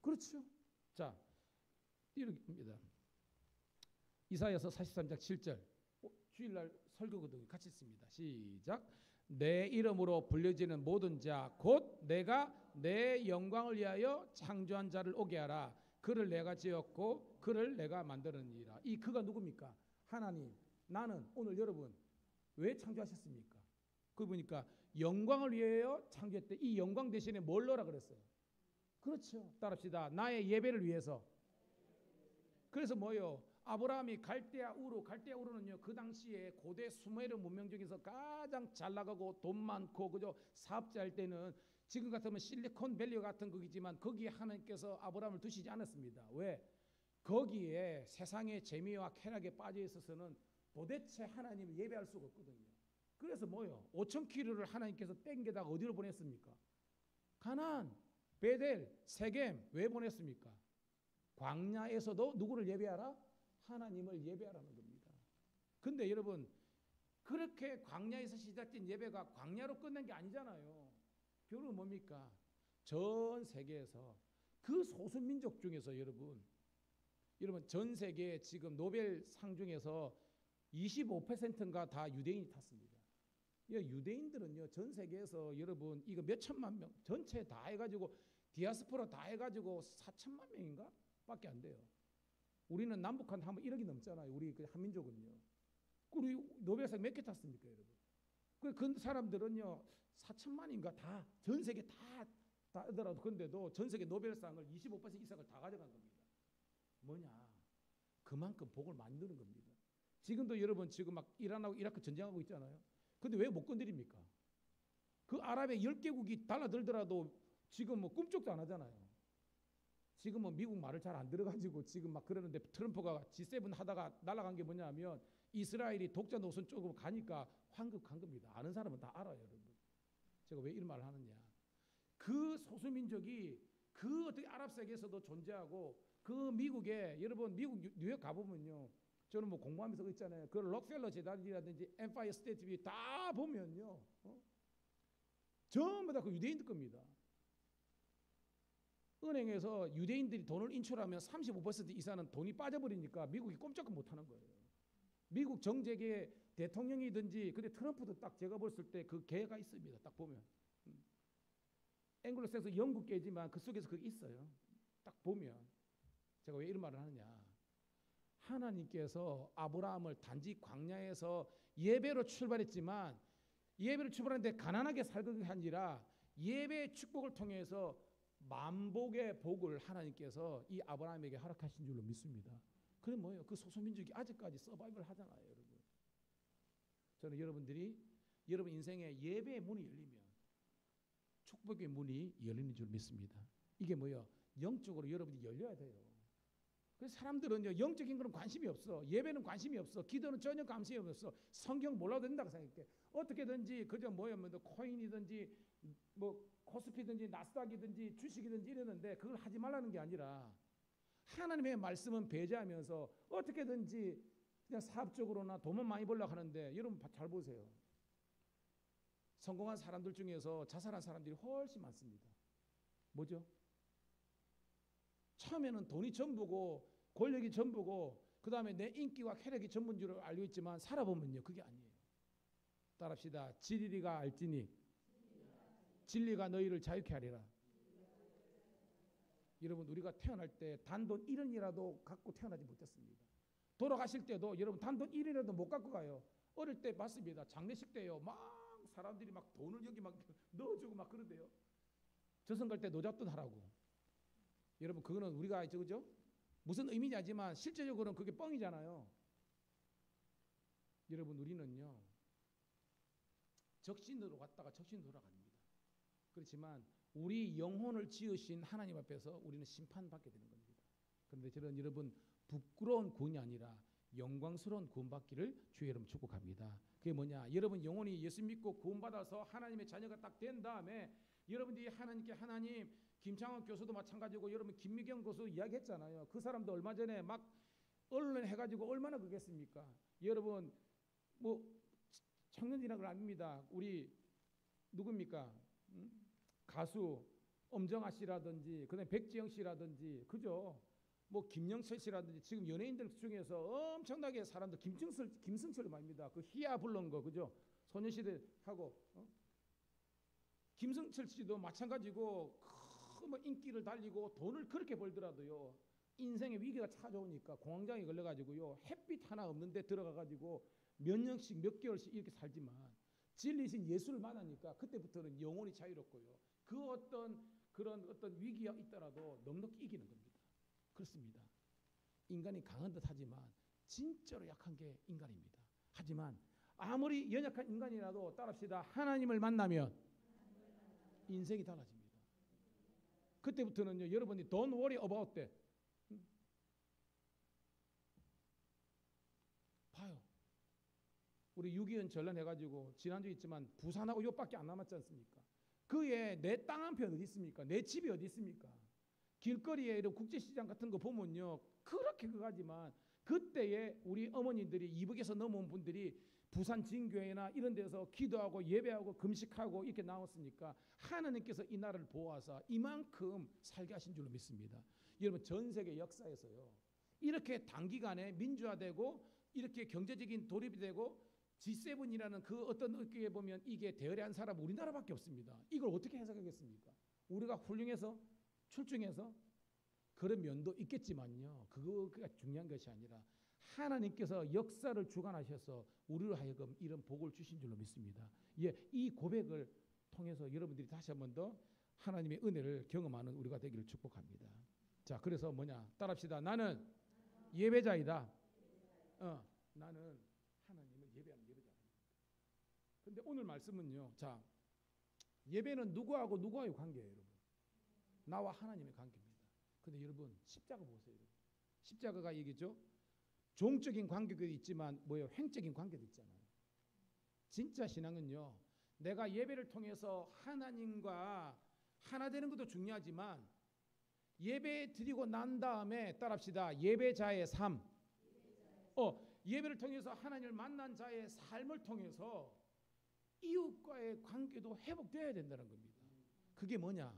그렇죠. 자, 이렇게입니다. 이사야서 43장 7절. 주일날 설교거든요. 같이 읽습니다. 시작. 내 이름으로 불려지는 모든 자 곧 내가 내 영광을 위하여 창조한 자를 오게 하라. 그를 내가 지었고 그를 내가 만들었느니라. 이 그가 누굽니까? 하나님. 나는 오늘 여러분 왜 창조하셨습니까? 그 보니까 영광을 위하여 창조했대. 이 영광 대신에 뭘 넣으라 그랬어요? 그렇죠. 따라합시다. 나의 예배를 위해서. 그래서 뭐요? 아브라함이 갈대아 우르는요 그 당시에 고대 수메르 문명 중에서 가장 잘 나가고 돈 많고 그죠 사업자 할 때는 지금 같으면 실리콘밸리 같은 거기지만 거기에 하나님께서 아브라함을 두시지 않았습니다. 왜? 거기에 세상의 재미와 쾌락에 빠져 있어서는 도대체 하나님을 예배할 수가 없거든요. 그래서 뭐요? 5,000km를 하나님께서 땡겨다가 어디로 보냈습니까? 가나안, 베델, 세겜. 왜 보냈습니까? 광야에서도 누구를 예배하라? 하나님을 예배하라는 겁니다. 근데 여러분 그렇게 광야에서 시작된 예배가 광야로 끝난 게 아니잖아요. 결국은 뭡니까? 전 세계에서 그 소수민족 중에서 여러분 전 세계 지금 노벨상 중에서 25%인가 다 유대인이 탔습니다. 유대인들은요 전 세계에서 여러분 이거 몇 천만 명 전체 다 해가지고 디아스포라 다 해가지고 4천만 명인가 밖에 안 돼요. 우리는 남북한 하면 1억이 넘잖아요. 우리 그 한민족은요. 우리 노벨상 몇 개 탔습니까, 여러분? 그 사람들은요 4천만인가 다 전 세계 다 하더라도 근데도 전 세계 노벨상을 25% 이상을 다 가져간 겁니다. 뭐냐? 그만큼 복을 만드는 겁니다. 지금도 여러분 지금 막 이란하고 이라크 전쟁하고 있잖아요. 근데 왜 못 건드립니까? 그 아랍의 10개국이 달라들더라도 지금 뭐 꿈쩍도 안 하잖아요. 지금 뭐 미국 말을 잘 안 들어가지고 지금 막 그러는데 트럼프가 G7 하다가 날아간 게 뭐냐면 이스라엘이 독자 노선 쪽으로 가니까 환급한 겁니다. 아는 사람은 다 알아요, 여러분. 제가 왜 이런 말을 하느냐? 그 소수민족이 그 어떻게 아랍 세계에서도 존재하고 그 미국에 여러분 미국 뉴욕 가보면요. 저는 뭐 공부하면서 있잖아요. 그 록펠러 재단이라든지 엠파이어 스테이트 뷰 다 보면요. 전부 다 그 유대인들 겁니다. 은행에서 유대인들이 돈을 인출하면 35% 이상은 돈이 빠져버리니까 미국이 꼼짝도 못하는 거예요. 미국 정책의 대통령이든지 근데 트럼프도 딱 제가 봤을 때 그 개가 있습니다. 딱 보면 앵글로색스 영국계지만 그 속에서 그게 있어요. 딱 보면 제가 왜 이런 말을 하느냐? 하나님께서 아브라함을 단지 광야에서 예배로 출발했지만 예배를 출발했는데 가난하게 살던 게 아니라 예배의 축복을 통해서 만복의 복을 하나님께서 이 아브라함에게 허락하신 줄로 믿습니다. 그게 뭐예요? 그 소수민족이 아직까지 서바이벌 하잖아요, 여러분. 저는 여러분들이 여러분 인생에 예배의 문이 열리면 축복의 문이 열리는 줄 믿습니다. 이게 뭐예요? 영적으로 여러분이 열려야 돼요. 그래서 사람들은요 영적인 거는 관심이 없어. 예배는 관심이 없어. 기도는 전혀 관심이 없어. 성경 몰라도 된다고 생각해. 어떻게든지 그저 뭐야 뭐 코인이든지 뭐 코스피든지 나스닥이든지 주식이든지 이러는데 그걸 하지 말라는 게 아니라 하나님의 말씀은 배제하면서 어떻게든지 그냥 사업적으로나 돈만 많이 벌려고 하는데 여러분 잘 보세요. 성공한 사람들 중에서 자살한 사람들이 훨씬 많습니다. 뭐죠? 처음에는 돈이 전부고 권력이 전부고 그 다음에 내 인기와 쾌락이 전부인 줄 알고 있지만 살아보면요 그게 아니에요. 따라합시다. 진리가 알지니 진리가 너희를 자유케 하리라. 여러분 우리가 태어날 때 단돈 1원이라도 갖고 태어나지 못했습니다. 돌아가실 때도 여러분 단돈 1원이라도 못 갖고 가요. 어릴 때 봤습니다. 장례식 때요. 막 사람들이 막 돈을 여기 막 넣어주고 막 그러대요. 저승 갈 때 노잣돈 하라고. 여러분 그거는 우리가 그죠? 무슨 의미냐 하지만 실제적으로는 그게 뻥이잖아요. 여러분 우리는요. 적신으로 갔다가 적신으로 돌아갑니다. 그렇지만 우리 영혼을 지으신 하나님 앞에서 우리는 심판받게 되는 겁니다. 그런데 저는 여러분 부끄러운 구원이 아니라 영광스러운 구원받기를 주의 이름 축복합니다. 그게 뭐냐? 여러분 영혼이 예수 믿고 구원받아서 하나님의 자녀가 딱 된 다음에 여러분들이 하나님께 하나님 김창원 교수도 마찬가지고 여러분 김미경 교수 이야기했잖아요. 그 사람도 얼마 전에 막 언론 해가지고 얼마나 그겠습니까? 여러분 뭐 청년이라는 걸 압니다. 우리 누굽니까? 가수 엄정아 씨라든지 그다음에 백지영 씨라든지 그죠? 뭐 김영철 씨라든지 지금 연예인들 중에서 엄청나게 사람들 김승철 말입니다. 그 희야 불른 거 그죠? 소녀시대 하고 김승철 씨도 마찬가지고 뭐 인기를 달리고 돈을 그렇게 벌더라도요 인생의 위기가 찾아오니까 공황장애 걸려가지고요 햇빛 하나 없는데 들어가가지고 몇 년씩 몇 개월씩 이렇게 살지만 진리신 예수를 만나니까 그때부터는 영혼이 자유롭고요. 그 그런 어떤 위기가 있더라도 넉넉히 이기는 겁니다. 그렇습니다. 인간이 강한 듯 하지만 진짜로 약한 게 인간입니다. 하지만 아무리 연약한 인간이라도 따라합시다. 하나님을 만나면 인생이 달라집니다. 그때부터는요, 여러분이 don't worry about that. 봐요. 우리 6.25 전란 해가지고 지난주에 있지만 부산하고 요밖에 안 남았지 않습니까? 그에 내 땅 한 편 어디 있습니까? 내 집이 어디 있습니까? 길거리에 이런 국제시장 같은 거 보면요, 그렇게 그가지만 그때에 우리 어머니들이 이북에서 넘어온 분들이 부산 진교회나 이런 데서 기도하고 예배하고 금식하고 이렇게 나왔으니까 하나님께서 이 나라를 보호하사 이만큼 살게 하신 줄로 믿습니다. 여러분, 전 세계 역사에서요, 이렇게 단기간에 민주화되고 이렇게 경제적인 돌입이 되고 G7이라는 그 어떤 어깨에 보면 이게 대열한 사람 우리나라밖에 없습니다. 이걸 어떻게 해석하겠습니까? 우리가 훌륭해서 출중해서 그런 면도 있겠지만요, 그거가 중요한 것이 아니라 하나님께서 역사를 주관하셔서 우리로 하여금 이런 복을 주신 줄로 믿습니다. 예, 이 고백을 통해서 여러분들이 다시 한 번 더 하나님의 은혜를 경험하는 우리가 되기를 축복합니다. 자, 그래서 뭐냐? 따라합시다. 나는 예배자이다. 나는 하나님을 예배하는 예배자입니다. 근데 오늘 말씀은요, 자, 예배는 누구와의 관계예요, 여러분? 나와 하나님의 관계입니다. 근데 여러분, 십자가 보세요. 여러분. 십자가가 얘기죠. 종적인 관계도 있지만 뭐예요? 횡적인 관계도 있잖아요. 진짜 신앙은요, 내가 예배를 통해서 하나님과 하나 되는 것도 중요하지만 예배 드리고 난 다음에 따라합시다. 예배자의 삶. 예배를 통해서 하나님을 만난 자의 삶을 통해서 이웃과의 관계도 회복되어야 된다는 겁니다. 그게 뭐냐?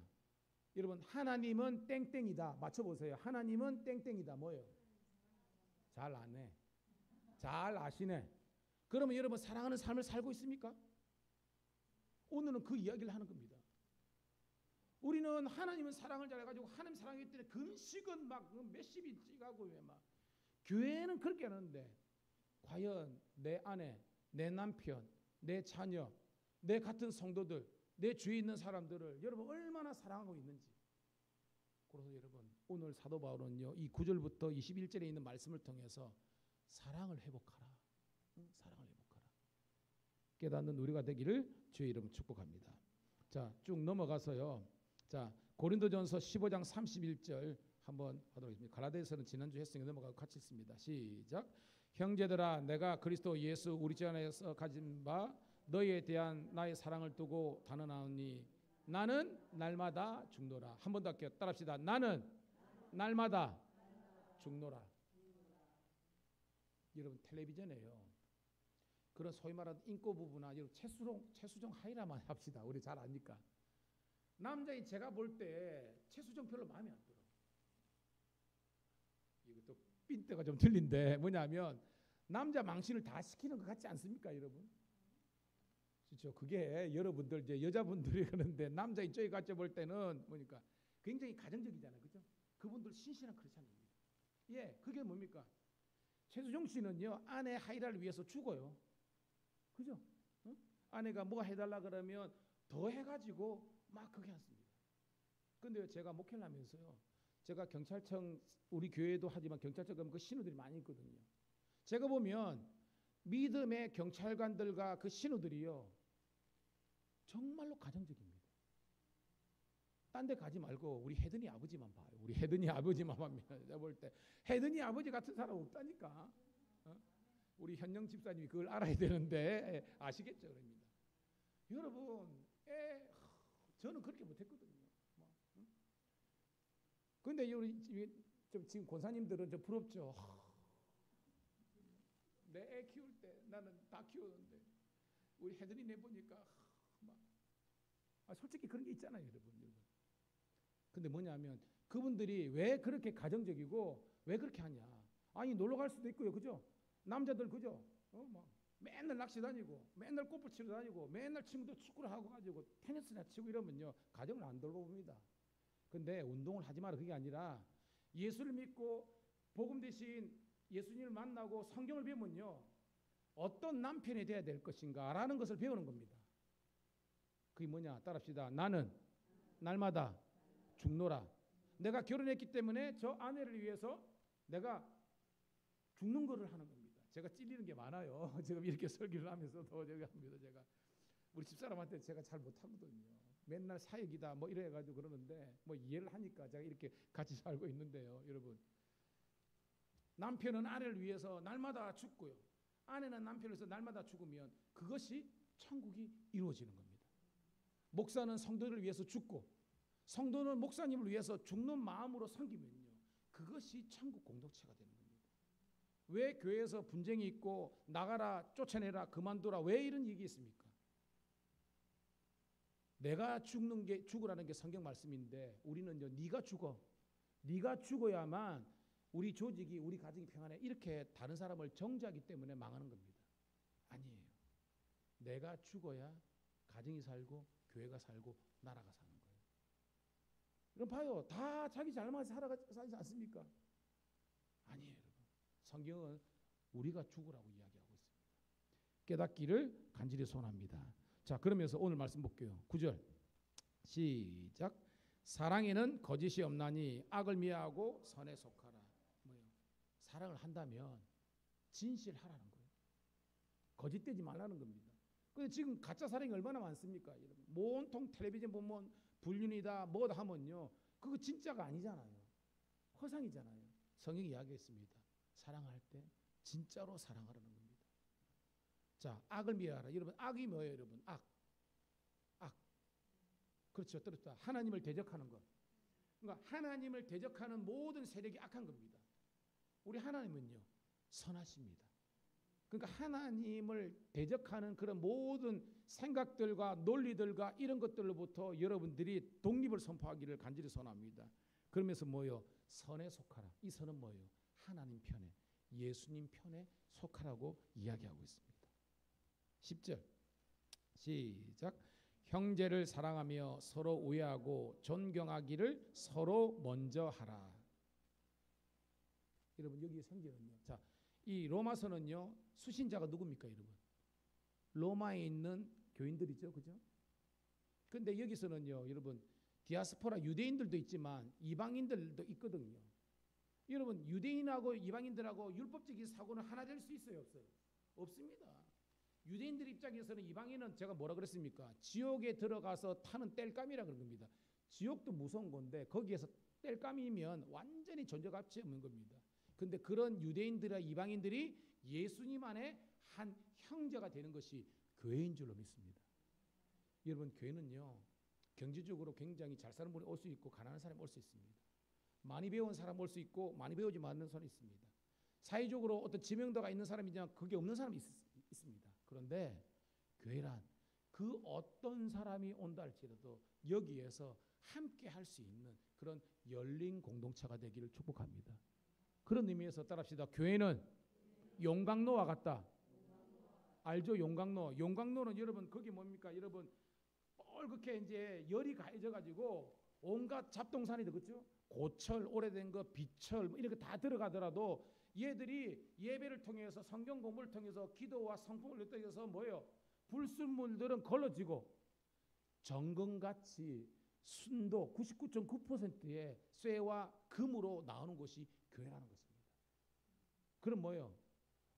여러분, 하나님은 땡땡이다. 맞춰보세요. 하나님은 땡땡이다. 뭐예요? 잘 아네. 잘 아시네. 그러면 여러분, 사랑하는 삶을 살고 있습니까? 오늘은 그 이야기를 하는 겁니다. 우리는 하나님은 사랑을 잘해가지고 하나님 사랑하기 때문에 금식은 막 몇십 일 가고 막 교회는 그렇게 하는데 과연 내 아내, 내 남편, 내 자녀, 내 같은 성도들, 내 주위에 있는 사람들을 여러분 얼마나 사랑하고 있는지. 그래서 여러분, 오늘 사도 바울은요, 이 9절부터 21절에 있는 말씀을 통해서 사랑을 회복하라. 사랑을 회복하라. 깨닫는 우리가 되기를 주의 이름 축복합니다. 자, 쭉 넘어가서요. 자, 고린도전서 15장 31절 한번 하도록 하겠습니다. 갈라디아서는 지난주 했으니까 넘어가고 같이 읽습니다. 시작. 형제들아, 내가 그리스도 예수 우리 주 안에서 가진 바 너희에 대한 나의 사랑을 두고 단언하오니 나는 날마다 죽노라. 한 번 더 할게요. 따라합시다. 나는 날마다 죽노라. 여러분, 텔레비전에요, 그런 소위 말하는 인꼬 부부나 여러분 최수종 하이라만 합시다. 우리 잘 아니까. 남자인 제가 볼 때 최수종 별로 마음에 안 들어. 이것도 삔대가 좀 틀린데 뭐냐면 남자 망신을 다 시키는 것 같지 않습니까, 여러분? 그렇죠. 그게 여러분들 이제 여자분들이 그러는데 남자인 쪽에 같이 볼 때는 뭐니까 굉장히 가정적이잖아요, 그죠? 그분들 신실한 크리스찬입니다. 예, 그게 뭡니까? 최수종 씨는요, 아내 하이라를 위해서 죽어요. 그죠? 아내가 뭐 해달라 그러면 더 해가지고 막 그게 않습니다. 근데 제가 목회를 하면서요, 제가 경찰청, 우리 교회도 하지만 경찰청 가면 그 신우들이 많이 있거든요. 제가 보면 믿음의 경찰관들과 그 신우들이요, 정말로 가정적입니다. 딴 데 가지 말고 우리 해든이 아버지만 봐요. 우리 해든이 아버지만 합니다. 제가 볼 때 해든이 아버지 같은 사람 없다니까. 우리 현영 집사님이 그걸 알아야 되는데 아시겠죠, 그럽니다. 여러분, 저는 그렇게 못했거든요. 그런데 우리 지금 권사님들은 좀 부럽죠. 내 애 키울 때 나는 다 키우는데 우리 해든이 내보니까 솔직히 그런 게 있잖아요, 여러분. 근데 뭐냐면 그분들이 왜 그렇게 가정적이고 왜 그렇게 하냐. 아니, 놀러 갈 수도 있고요, 그죠? 남자들 그죠? 막 맨날 낚시 다니고 맨날 골프 치러 다니고 맨날 친구들 축구를 하고 가지고 테니스나 치고 이러면요, 가정을 안 돌보봅니다. 근데 운동을 하지 마라, 그게 아니라 예수를 믿고 복음 대신 예수님을 만나고 성경을 배우면요, 어떤 남편이 돼야 될 것인가라는 것을 배우는 겁니다. 그게 뭐냐? 따라합시다. 나는 날마다 죽노라. 내가 결혼했기 때문에 저 아내를 위해서 내가 죽는 거를 하는 겁니다. 제가 찔리는 게 많아요. 지금 이렇게 설교를 하면서도 제가 합니다. 제가 우리 집사람한테 제가 잘 못하거든요. 맨날 사역이다 뭐 이래 가지고 그러는데 뭐 이해를 하니까 제가 이렇게 같이 살고 있는데요. 여러분, 남편은 아내를 위해서 날마다 죽고요, 아내는 남편을 위해서 날마다 죽으면 그것이 천국이 이루어지는 겁니다. 목사는 성도를 위해서 죽고 성도는 목사님을 위해서 죽는 마음으로 섬기면요, 그것이 천국 공동체가 되는 겁니다. 왜 교회에서 분쟁이 있고 나가라, 쫓아내라, 그만둬라, 왜 이런 얘기 있습니까? 내가 죽으라는 게 성경 말씀인데 우리는요, 네가 죽어, 네가 죽어야만 우리 조직이, 우리 가정이 평안해, 이렇게 다른 사람을 정죄하기 때문에 망하는 겁니다. 아니에요. 내가 죽어야 가정이 살고 교회가 살고 나라가 사는 거예요. 그럼 봐요, 다 자기 잘못에 살지 않습니까? 아니에요, 여러분. 성경은 우리가 죽으라고 이야기하고 있습니다. 깨닫기를 간절히 소원합니다. 자, 그러면서 오늘 말씀 볼게요. 9절 시작. 사랑에는 거짓이 없나니 악을 미워하고 선에 속하라. 뭐요? 사랑을 한다면 진실하라는 거예요. 거짓되지 말라는 겁니다. 근데 지금 가짜 사랑이 얼마나 많습니까? 여러분, 온통 텔레비전 보면 불륜이다 뭐다 하면요, 그거 진짜가 아니잖아요. 허상이잖아요. 성경이 이야기했습니다. 사랑할 때 진짜로 사랑하라는 겁니다. 자, 악을 미워하라. 여러분, 악이 뭐예요, 여러분? 악. 그렇죠. 들었다. 하나님을 대적하는 것. 그러니까 하나님을 대적하는 모든 세력이 악한 겁니다. 우리 하나님은요, 선하십니다. 그러니까 하나님을 대적하는 그런 모든 생각들과 논리들과 이런 것들로부터 여러분들이 독립을 선포하기를 간절히 소원합니다. 그러면서 뭐요? 선에 속하라. 이 선은 뭐예요? 하나님 편에, 예수님 편에 속하라고 이야기하고 있습니다. 10절 시작. 형제를 사랑하며 서로 우애하고 존경하기를 서로 먼저 하라. 여러분, 여기 성경은요, 자, 이 로마서는요, 수신자가 누굽니까, 여러분? 로마에 있는 교인들이죠, 그죠? 근데 여기서는요, 여러분, 디아스포라 유대인들도 있지만 이방인들도 있거든요. 여러분, 유대인하고 이방인들하고 율법적인 사고는 하나 될 수 있어요, 없어요? 없습니다. 유대인들 입장에서는 이방인은 제가 뭐라 그랬습니까? 지옥에 들어가서 타는 땔감이라 그런 겁니다. 지옥도 무서운 건데 거기에서 땔감이면 완전히 존재 가치 없는 겁니다. 근데 그런 유대인들과 이방인들이 예수님 안에 한 형제가 되는 것이 교회인 줄로 믿습니다. 여러분, 교회는요, 경제적으로 굉장히 잘 사는 분이 올 수 있고 가난한 사람이 올 수 있습니다. 많이 배운 사람 올 수 있고 많이 배우지 않는 사람이 있습니다. 사회적으로 어떤 지명도가 있는 사람이냐 그게 없는 사람이 있습니다. 그런데 교회란 그 어떤 사람이 온다 할지라도 여기에서 함께 할 수 있는 그런 열린 공동체가 되기를 축복합니다. 그런 의미에서 따라합시다. 교회는 용광로와 같다. 알죠? 용광로. 용광로는 여러분 거기 뭡니까? 여러분 뻘겋게 이제 열이 가해져 가지고 온갖 잡동사니 그렇죠? 고철, 오래된 거, 비철 뭐 이런 거 다 들어가더라도 얘들이 예배를 통해서 성경 공부를 통해서 기도와 성품을 통해서 뭐예요? 불순물들은 걸러지고 정금같이 순도 99.9%의 쇠와 금으로 나오는 것이 교회라는 것입니다. 그럼 뭐예요?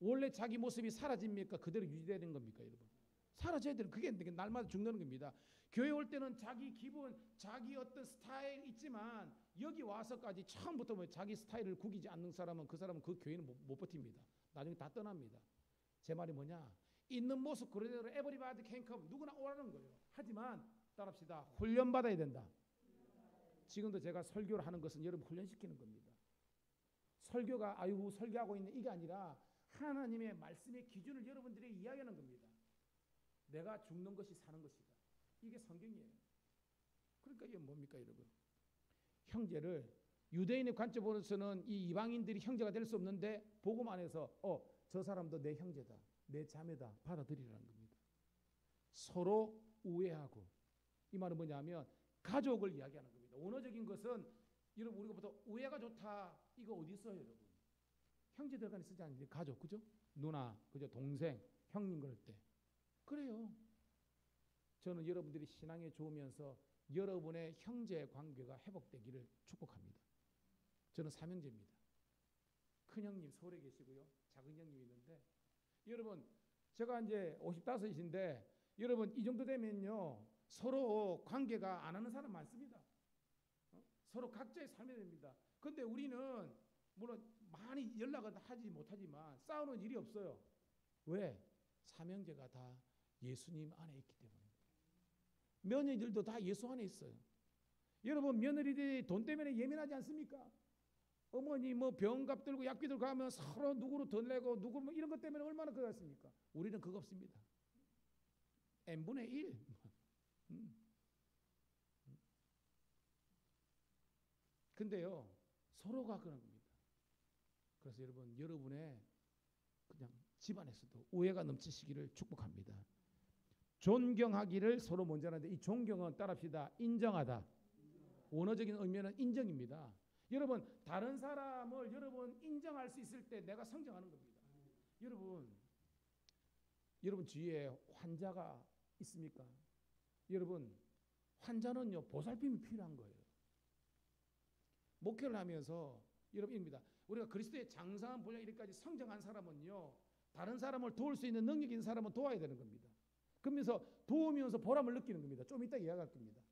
원래 자기 모습이 사라집니까? 그대로 유지되는 겁니까, 여러분? 사라져야 되는, 그게 날마다 죽는 겁니다. 교회 올 때는 자기 기분, 자기 어떤 스타일 있지만 여기 와서까지 처음부터 뭐 자기 스타일을 구기지 않는 사람은 그 교회는 못 버팁니다. 나중에 다 떠납니다. 제 말이 뭐냐? 있는 모습 그대로 everybody can come, 누구나 오라는 거예요. 하지만 따라합시다. 훈련받아야 된다. 지금도 제가 설교를 하는 것은 여러분 훈련시키는 겁니다. 설교가 아이고 설교하고 있는 이게 아니라 하나님의 말씀의 기준을 여러분들이 이야기하는 겁니다. 내가 죽는 것이 사는 것이다. 이게 성경이에요. 그러니까 이게 뭡니까, 여러분? 형제를 유대인의 관점으로서는 이 이방인들이 형제가 될 수 없는데 복음 안에서 저 사람도 내 형제다, 내 자매다 받아들이라는 겁니다. 서로 우애하고, 이 말은 뭐냐면 가족을 이야기하는 겁니다. 원어적인 것은 여러분 우리가 보통 우애가 좋다 이거 어디 있어요, 여러분? 형제 들어가니 쓰지 않는데 가족, 그죠? 누나, 그죠? 동생, 형님 그럴 때. 그래요. 저는 여러분들이 신앙에 좋으면서 여러분의 형제 관계가 회복되기를 축복합니다. 저는 삼형제입니다. 큰 형님 서울에 계시고요. 작은 형님이 있는데, 여러분 제가 이제 55인데 여러분 이 정도 되면요 서로 관계가 안 하는 사람 많습니다. 서로 각자의 삶이 됩니다. 근데 우리는 물론 많이 연락은 하지 못하지만 싸우는 일이 없어요. 왜? 삼형제가 다 예수님 안에 있기 때문에. 며느리들도 다 예수 안에 있어요. 여러분 며느리들이 돈 때문에 예민하지 않습니까? 어머니 뭐 병값 들고 약비 들고 가면 서로 누구로 돈 내고 누구 뭐 이런 것 때문에 얼마나 그렇습니까? 우리는 그거 없습니다. n분의 1. 근데요 서로가 그런 겁니다. 그래서 여러분 여러분의 그냥 집안에서도 우애가 넘치시기를 축복합니다. 존경하기를 서로 먼저 하는데 이 존경은 따라합시다. 인정하다. 원어적인 의미는 인정입니다. 여러분 다른 사람을 여러분 인정할 수 있을 때 내가 성장하는 겁니다. 여러분 주위에 환자가 있습니까? 여러분 환자는요 보살핌이 필요한 거예요. 목회를 하면서 여러분입니다. 우리가 그리스도의 장성한 분량 이렇게까지 성장한 사람은요 다른 사람을 도울 수 있는 능력 있는 사람은 도와야 되는 겁니다. 그러면서 도우면서 보람을 느끼는 겁니다. 좀 이따 이야기할 겁니다.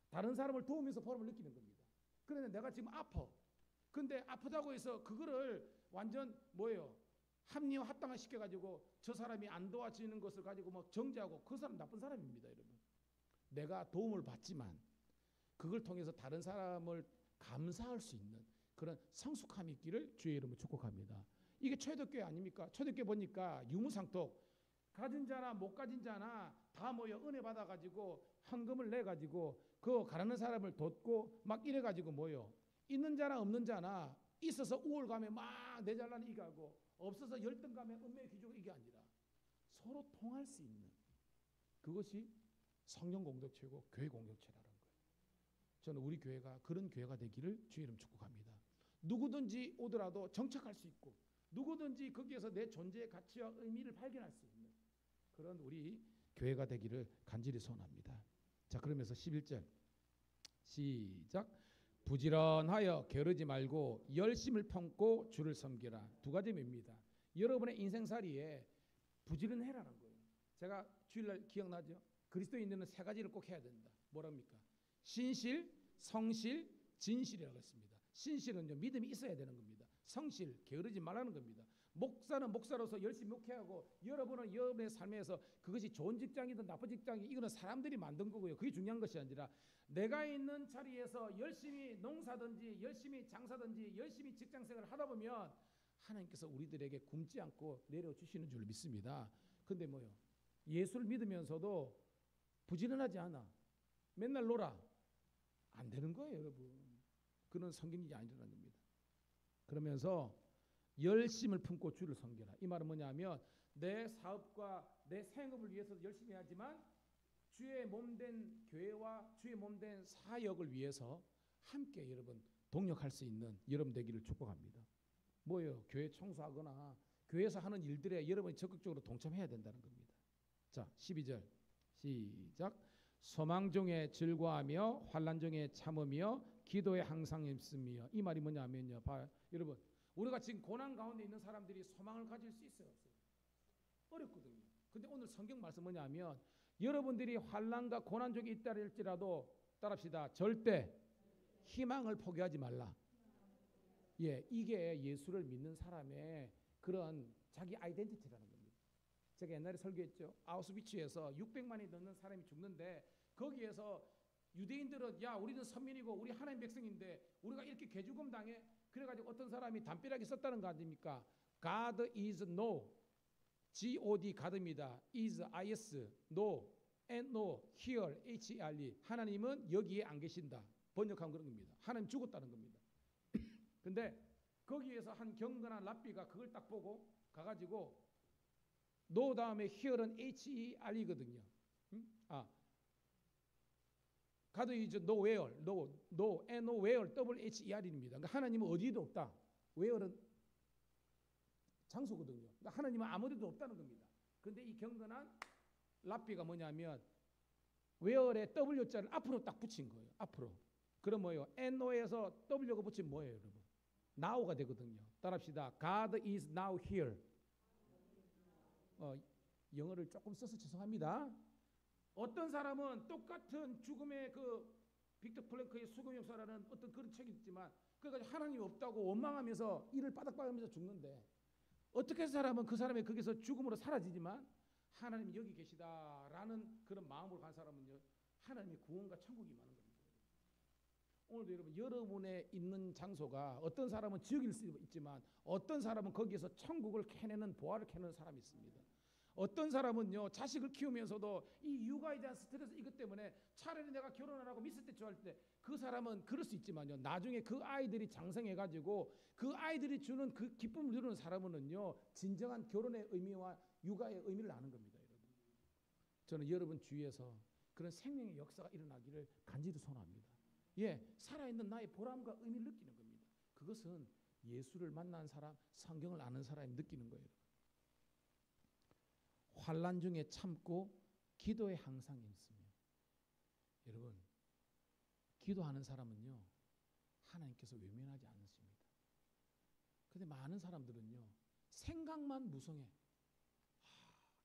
다른 사람을 도우면서 보람을 느끼는 겁니다. 그런데 내가 지금 아파. 근데 아프다고 해서 그거를 완전 뭐예요? 합리화 합당화 시켜가지고 저 사람이 안 도와지는 것을 가지고 막 정죄하고 그 사람 나쁜 사람입니다. 여러분 내가 도움을 받지만 그걸 통해서 다른 사람을 감사할 수 있는 그런 성숙함이 있기를 주의 이름으로 축복합니다. 이게 초대교회 아닙니까? 초대교회 보니까 유무상통 가진 자나 못 가진 자나 다 모여 은혜 받아가지고 헌금을 내가지고 그 가난한 사람을 돕고 막 이래가지고 모여 있는 자나 없는 자나 있어서 우월감에 막 내 잘나는 이게 하고 없어서 열등감에 은혜의 기죽을 이게 아니라 서로 통할 수 있는 그것이 성령 공동체고 교회 공동체라는 거예요. 저는 우리 교회가 그런 교회가 되기를 주의 이름 축복합니다. 누구든지 오더라도 정착할 수 있고 누구든지 거기에서 내 존재의 가치와 의미를 발견할 수 있는 그런 우리 교회가 되기를 간절히 소원합니다. 자 그러면서 11절 시작. 부지런하여 게으르지 말고 열심을 품고 주를 섬기라. 두 가지 의미입니다. 여러분의 인생살이에 부지런해라는 거예요. 제가 주일날 기억나죠? 그리스도인들은 세 가지를 꼭 해야 된다. 뭐랍니까? 신실, 성실, 진실이라고 했습니다. 신실은 믿음이 있어야 되는 겁니다. 성실, 게으르지 말라는 겁니다. 목사는 목사로서 열심히 목회하고 여러분은 여러분의 삶에서 그것이 좋은 직장이든 나쁜 직장이든 이거는 사람들이 만든 거고요. 그게 중요한 것이 아니라 내가 있는 자리에서 열심히 농사든지 열심히 장사든지 열심히 직장생활을 하다 보면 하나님께서 우리들에게 굶지 않고 내려주시는 줄 믿습니다. 근데 뭐요? 예수를 믿으면서도 부지런하지 않아. 맨날 놀아. 안 되는 거예요, 여러분. 그런 성경이 아니라는 겁니다. 그러면서 열심을 품고 주를 섬겨라. 이 말은 뭐냐면 내 사업과 내 생업을 위해서 열심히 하지만 주의 몸된 교회와 주의 몸된 사역을 위해서 함께 여러분 동력할 수 있는 여러분 되기를 축복합니다. 뭐예요? 교회 청소하거나 교회에서 하는 일들에 여러분이 적극적으로 동참해야 된다는 겁니다. 자, 12절 시작. 소망 중에 즐거워하며 환난 중에 참으며 기도에 항상 힘쓰며. 이 말이 뭐냐면요. 봐요. 여러분 우리가 지금 고난 가운데 있는 사람들이 소망을 가질 수 있어요? 없어요? 어렵거든요. 근데 오늘 성경 말씀 뭐냐면 여러분들이 환난과 고난 중에 있다 할지라도 따라합시다. 절대 희망을 포기하지 말라. 예, 이게 예수를 믿는 사람의 그런 자기 아이덴티티라는 겁니다. 제가 옛날에 설교했죠. 아우슈비츠에서 600만이 넘는 사람이 죽는데 거기에서 유대인들은 야 우리는 선민이고 우리 하나님 백성인데 우리가 이렇게 개죽음 당해. 그래가지고 어떤 사람이 담벼락에 썼다는 거 아닙니까? God is no. G-O-D God입니다. is, is, no, and no, here, H-E-R-E. 하나님은 여기에 안 계신다. 번역한 그런 겁니다. 하나님 죽었다는 겁니다. 근데 거기에서 한 경건한 랍비가 그걸 딱 보고 가가지고 no 다음에 here는 H-E-R-E거든요. God is nowhere, no, and nowhere, W-H-E-R-E입니다. 그러니까 하나님은 어디에도 없다. where는 장소거든요. 그러니까 하나님은 아무 데도 없다는 겁니다. 그런데 이 경건한 랍비가 뭐냐면 웨어에 W자를 앞으로 딱 붙인 거예요. 앞으로. 그럼 뭐예요? NO에서 W가 붙이면 뭐예요, 여러분? now가 되거든요. 따라합시다. God is now here. 영어를 조금 써서 죄송합니다. 어떤 사람은 똑같은 죽음의 그 빅터 플랭크의 수금 역사라는 어떤 그런 책이 있지만 그러니까 하나님이 없다고 원망하면서 이를 바닥박으면서 죽는데 어떻게 사람은 그 사람이 거기서 죽음으로 사라지지만 하나님이 여기 계시다라는 그런 마음으로 간 사람은요 하나님의 구원과 천국이 많은 겁니다. 오늘도 여러분 여러분의 있는 장소가 어떤 사람은 지옥일 수 있지만 어떤 사람은 거기에서 천국을 캐내는 보화를 캐내는 사람이 있습니다. 어떤 사람은요 자식을 키우면서도 이 육아에 대한 스트레스 이것 때문에 차라리 내가 결혼 안 하고 미스 때 좋아할 때 그 사람은 그럴 수 있지만요 나중에 그 아이들이 장성해가지고 그 아이들이 주는 그 기쁨을 누리는 사람은요 진정한 결혼의 의미와 육아의 의미를 아는 겁니다. 여러분 저는 여러분 주위에서 그런 생명의 역사가 일어나기를 간절히 소원합니다. 살아있는 나의 보람과 의미를 느끼는 겁니다. 그것은 예수를 만난 사람, 성경을 아는 사람이 느끼는 거예요. 환난 중에 참고 기도에 항상 있으며 여러분 기도하는 사람은요 하나님께서 외면하지 않으십니다. 그런데 많은 사람들은요 생각만 무성해.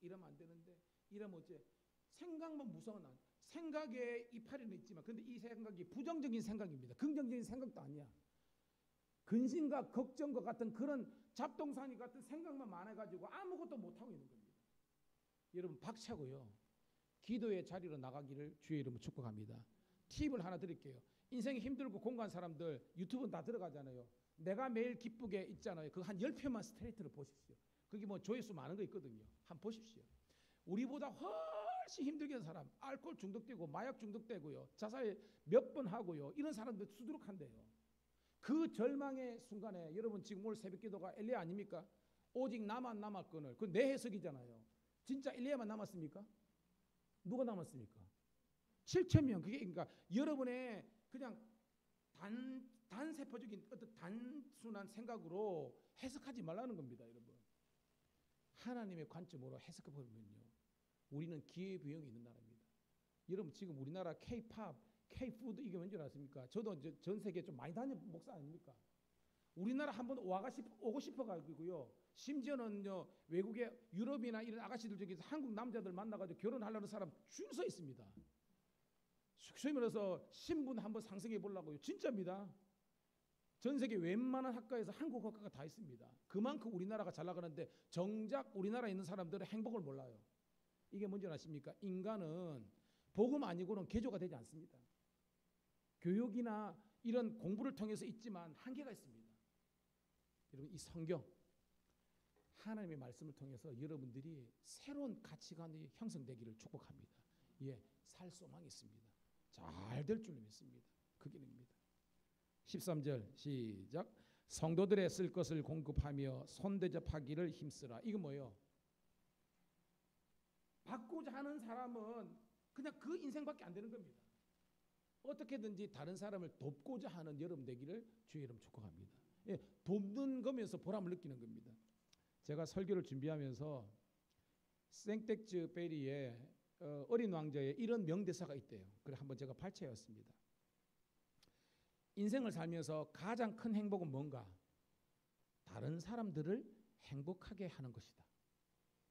이러면 안 되는데 이러면 어째 생각만 무성한 생각에 이파리는 있지만 근데 이 생각이 부정적인 생각입니다. 긍정적인 생각도 아니야. 근심과 걱정과 같은 그런 잡동사니 같은 생각만 많아가지고 아무것도 못하고 있는 겁니다. 여러분 박차고요 기도의 자리로 나가기를 주의 이름으로 축복합니다. 팁을 하나 드릴게요. 인생이 힘들고 공부한 사람들 유튜브 다 들어가잖아요. 내가 매일 기쁘게 있잖아요. 그거 한 10편만 스트레이트로 보십시오. 그게 뭐 조회수 많은 거 있거든요. 한번 보십시오. 우리보다 훨씬 힘들게 한 사람 알코올 중독되고 마약 중독되고요 자살 몇 번 하고요 이런 사람들 수두룩한데요. 그 절망의 순간에 여러분 지금 오늘 새벽기도가 엘리야 아닙니까? 오직 나만 남았거늘. 그건 내 해석이잖아요. 진짜 엘리야만 남았습니까? 누가 남았습니까? 7,000명. 그게 그러니까 여러분의 그냥 단세포적인 어떤 단순한 생각으로 해석하지 말라는 겁니다. 여러분 하나님의 관점으로 해석해 보면요 우리는 기회부여이 있는 나라입니다. 여러분 지금 우리나라 K-팝, K-푸드 이게 뭔지 아십니까? 저도 전 세계 좀 많이 다닌 목사 아닙니까? 우리나라 한번 오고 싶어가지고요. 심지어는요 외국의 유럽이나 이런 아가씨들 중에서 한국 남자들 만나가지고 결혼하려는 사람 줄 서 있습니다. 소위 말해서 신분 한번 상승해 보려고요. 진짜입니다. 전 세계 웬만한 학과에서 한국 학과가 다 있습니다. 그만큼 우리나라가 잘 나가는데 정작 우리나라에 있는 사람들은 행복을 몰라요. 이게 뭔지 아십니까? 인간은 복음 아니고는 개조가 되지 않습니다. 교육이나 이런 공부를 통해서 있지만 한계가 있습니다. 여러분 이 성경 하나님의 말씀을 통해서 여러분들이 새로운 가치관이 형성되기를 축복합니다. 살 소망이 있습니다. 잘 될 줄 믿습니다. 그 길입니다. 13절 시작. 성도들의 쓸 것을 공급하며 손대접하기를 힘쓰라. 이거 뭐예요? 받고자 하는 사람은 그냥 그 인생밖에 안 되는 겁니다. 어떻게든지 다른 사람을 돕고자 하는 여러분 되기를 주의 이름 축복합니다. 돕는 거면서 보람을 느끼는 겁니다. 제가 설교를 준비하면서 생텍즈 베리의 어린 왕자의 이런 명대사가 있대요. 그래 한번 제가 발췌해왔습니다. 인생을 살면서 가장 큰 행복은 뭔가? 다른 사람들을 행복하게 하는 것이다.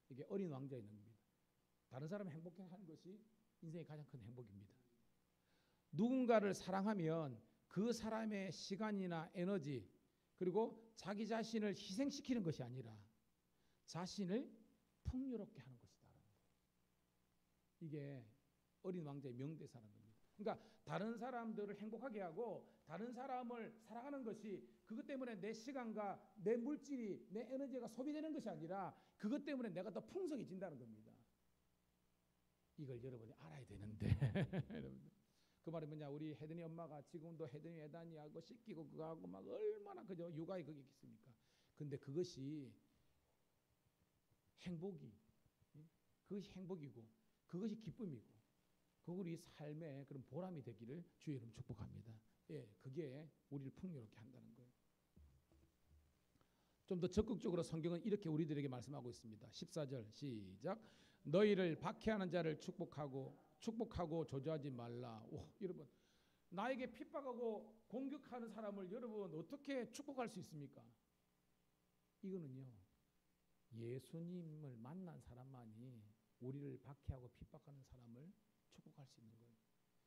이게 어린 왕자의 겁니다. 다른 사람을 행복하게 하는 것이 인생의 가장 큰 행복입니다. 누군가를 사랑하면 그 사람의 시간이나 에너지 그리고 자기 자신을 희생시키는 것이 아니라 자신을 풍요롭게 하는 것이다. 이게 어린 왕자의 명대사라는 겁니다. 그러니까 다른 사람들을 행복하게 하고 다른 사람을 사랑하는 것이 그것 때문에 내 시간과 내 물질이 내 에너지가 소비되는 것이 아니라 그것 때문에 내가 더 풍성해진다는 겁니다. 이걸 여러분이 알아야 되는데 그 말이 뭐냐? 우리 혜든이 엄마가 지금도 혜든이 애단이하고 씻기고 그거 하고 막 얼마나 그저 육아에 그게 있습니까? 근데 그것이 그것이 행복이고 그것이 기쁨이고 그것이 우리 삶의 그런 보람이 되기를 주의 이름 축복합니다. 그게 우리를 풍요롭게 한다는 거예요. 좀 더 적극적으로 성경은 이렇게 우리들에게 말씀하고 있습니다. 14절 시작. 너희를 박해하는 자를 축복하고 저주하지 말라. 오, 여러분, 나에게 핍박하고 공격하는 사람을 여러분 어떻게 축복할 수 있습니까? 이거는요, 예수님을 만난 사람만이 우리를 박해하고 핍박하는 사람을 축복할 수 있는 거예요.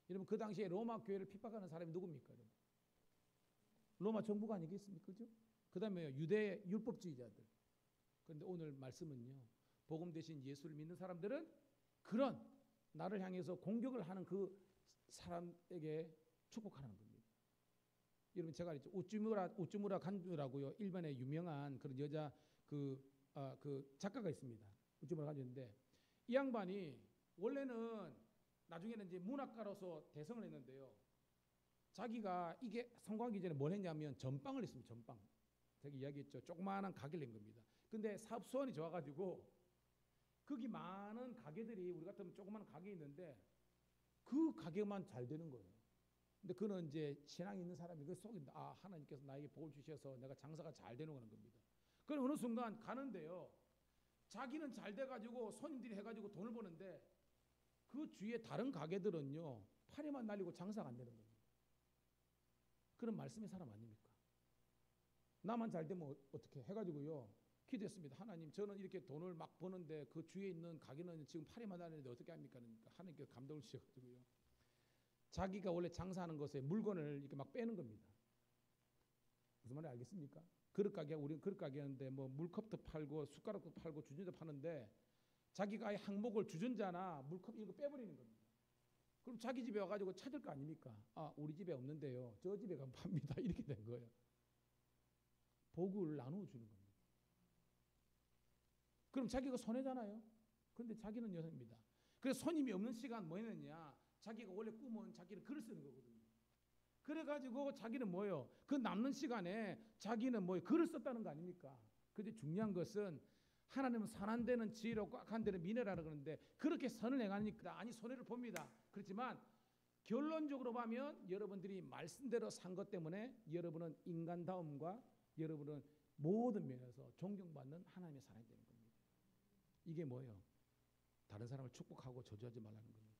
여러분, 그 당시에 로마 교회를 핍박하는 사람이 누굽니까? 여러분? 로마 정부가 아니겠습니까? 그죠? 그 다음에 유대 율법주의자들. 그런데 오늘 말씀은요, 복음 대신 예수를 믿는 사람들은 그런 나를 향해서 공격을 하는 그 사람에게 축복하는 겁니다. 여러분, 제가 알죠. 우쭈무라 간주라고요, 일본의 유명한 그런 여자 그 작가가 있습니다. 우쭈무라 간주인데, 이 양반이 원래는 나중에는 이제 문학가로서 대성을 했는데요, 자기가 이게 성공하기 전에 뭘 했냐면 전빵을 했습니다. 전빵. 제가 이야기했죠. 조그마한 가게를 낸 겁니다. 근데 사업 수완이 좋아가지고 거기 많은 가게들이, 우리 같으면 조그마한 가게 있는데 그 가게만 잘 되는 거예요. 근데 그는 이제 신앙이 있는 사람이 그 속에 하나님께서 나에게 복을 주셔서 내가 장사가 잘 되는 거는 겁니다. 그럼 어느 순간 가는데요, 자기는 잘 돼가지고 손님들이 해가지고 돈을 버는데 그 주위에 다른 가게들은요 파리만 날리고 장사가 안 되는 겁니다. 그런 말씀의 사람 아닙니까? 나만 잘 되면 어떻게 해가지고요 기도했습니다. 하나님, 저는 이렇게 돈을 막 버는데 그 주위에 있는 가게는 지금 파리만 날리는데 어떻게 합니까? 그러니까 하나님께서 감동을 주셔가지고요, 자기가 원래 장사하는 것에 물건을 이렇게 막 빼는 겁니다. 무슨 말인지 알겠습니까? 그릇 가게, 우리는 그릇 가게였는데 뭐 물컵도 팔고 숟가락도 팔고 주전자 파는데 자기가 아예 항목을 주전자나 물컵 이런 거 빼버리는 겁니다. 그럼 자기 집에 와가지고 찾을 거 아닙니까? 우리 집에 없는데요, 저 집에 가면 팝니다. 이렇게 된 거예요. 복을 나누어 주는 겁니다. 그럼 자기가 손해잖아요. 그런데 자기는 여성입니다. 그래서 손님이 없는 시간 뭐 했느냐, 자기가 원래 꿈은 자기는 글을 쓰는 거거든요. 그래가지고 자기는 뭐예요? 그 남는 시간에 자기는 뭐예요? 글을 썼다는 거 아닙니까? 근데 중요한 것은 하나님은 선한 데는 지혜로 꽉한 데는 미련하라 그러는데 그렇게 선을 행하니까 아니 손해를 봅니다. 그렇지만 결론적으로 보면 여러분들이 말씀대로 산 것 때문에 여러분은 인간다움과 여러분은 모든 면에서 존경받는 하나님의 사람이 되는 겁니다. 이게 뭐예요? 다른 사람을 축복하고 저주하지 말라는 겁니다.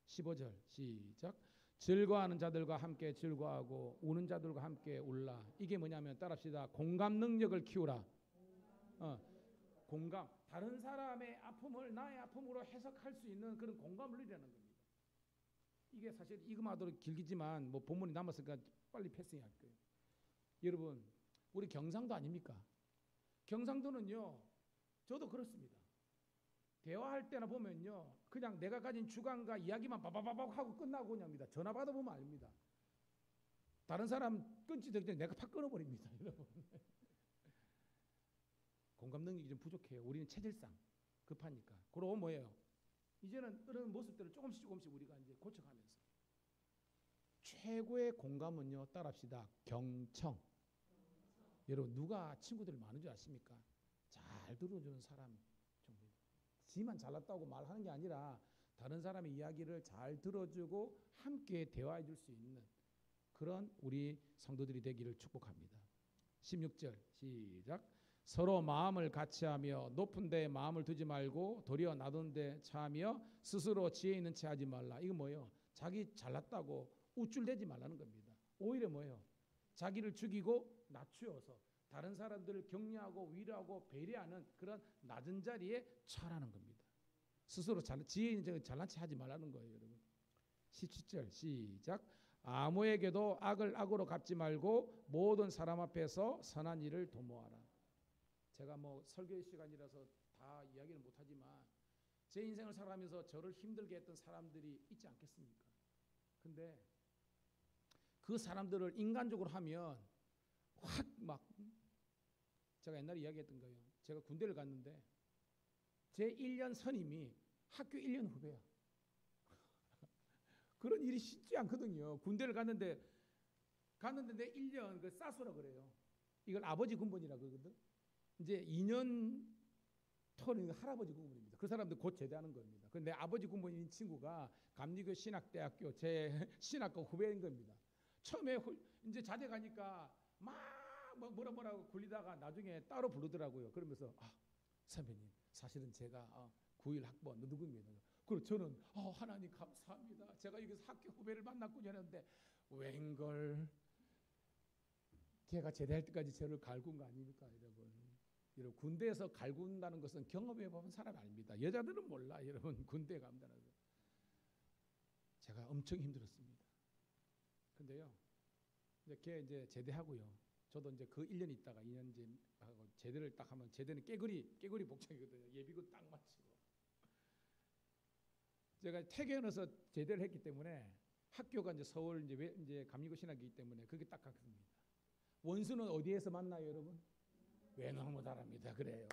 15절 시작. 즐거워하는 자들과 함께 즐거워하고 우는 자들과 함께 울라. 이게 뭐냐면 따라합시다. 공감 능력을 키우라. 공감. 다른 사람의 아픔을 나의 아픔으로 해석할 수 있는 그런 공감을 누리라는 겁니다. 이게 사실 이거마저도 길기지만 뭐 본문이 남았으니까 빨리 패스할 거예요. 여러분, 우리 경상도 아닙니까? 경상도는요, 저도 그렇습니다. 대화할 때나 보면요, 그냥 내가 가진 주관과 이야기만 바바바박 하고 끝나고 그냥입니다. 전화 받아보면 압니다. 다른 사람 끊지 되기 전에 내가 팍 끊어버립니다. 여러분. 공감 능력이 좀 부족해요. 우리는 체질상 급하니까. 그러고 뭐예요? 이제는 그런 모습들을 조금씩 우리가 이제 고쳐가면서 최고의 공감은요, 따라합시다. 경청. 여러분, 누가 친구들 많은 줄 아십니까? 잘 들어주는 사람 정도. 지만 잘났다고 말하는 게 아니라 다른 사람의 이야기를 잘 들어주고 함께 대화해 줄 수 있는 그런 우리 성도들이 되기를 축복합니다. 16절 시작. 서로 마음을 같이하며 높은 데에 마음을 두지 말고 도리어 낮은 데 차하며 스스로 지혜 있는 체 하지 말라. 이거 뭐예요? 자기 잘났다고 우쭐대지 말라는 겁니다. 오히려 뭐예요? 자기를 죽이고 낮추어서 다른 사람들을 격려하고 위로하고 배려하는 그런 낮은 자리에 처하라는 겁니다. 스스로 지혜 있는 잘난 체 하지 말라는 거예요, 여러분. 17절 시작. 아무에게도 악을 악으로 갚지 말고 모든 사람 앞에서 선한 일을 도모하라. 제가 뭐 설교 시간이라서 다 이야기를 못하지만 제 인생을 살아가면서 저를 힘들게 했던 사람들이 있지 않겠습니까? 근데 그 사람들을 인간적으로 하면 확 막, 제가 옛날에 이야기했던 거예요. 제가 군대를 갔는데 제 1년 선임이 학교 1년 후배야. 그런 일이 쉽지 않거든요. 군대를 갔는데 내 1년 그 싸수라 그래요. 이걸 아버지 군번이라 그러거든. 이제 2년 터는 할아버지 군번입니다. 그 사람들 곧 제대하는 겁니다. 근데 아버지 군번인 친구가 감리교 신학대학교 제 신학과 후배인 겁니다. 처음에 이제 자대 가니까 막 뭐라고 굴리다가 나중에 따로 부르더라고요. 그러면서 선배님 사실은 제가 9일 학번 누구입니다. 그리고 저는 하나님 감사합니다. 제가 여기서 학교 후배를 만났군요 했는데 웬걸 걔가 제대할 때까지 저를 갈군 거 아닙니까 여러분. 여러분 군대에서 갈군다는 것은 경험해본 사람 아닙니다. 여자들은 몰라 여러분 군대에 간다는 거. 제가 엄청 힘들었습니다. 근데요 걔 이제 제대하고요. 저도 이제 그 1년 있다가 2년 이제 하고 제대를 딱 하면 제대는 깨구리 복장이거든요. 예비군 딱 마치고 제가 태계원에서 제대를 했기 때문에 학교가 이제 서울 이제 감리고 신학이기 때문에 그게 딱 같습니다. 원수는 어디에서 만나요, 여러분? 외나무다랍니다. 그래요.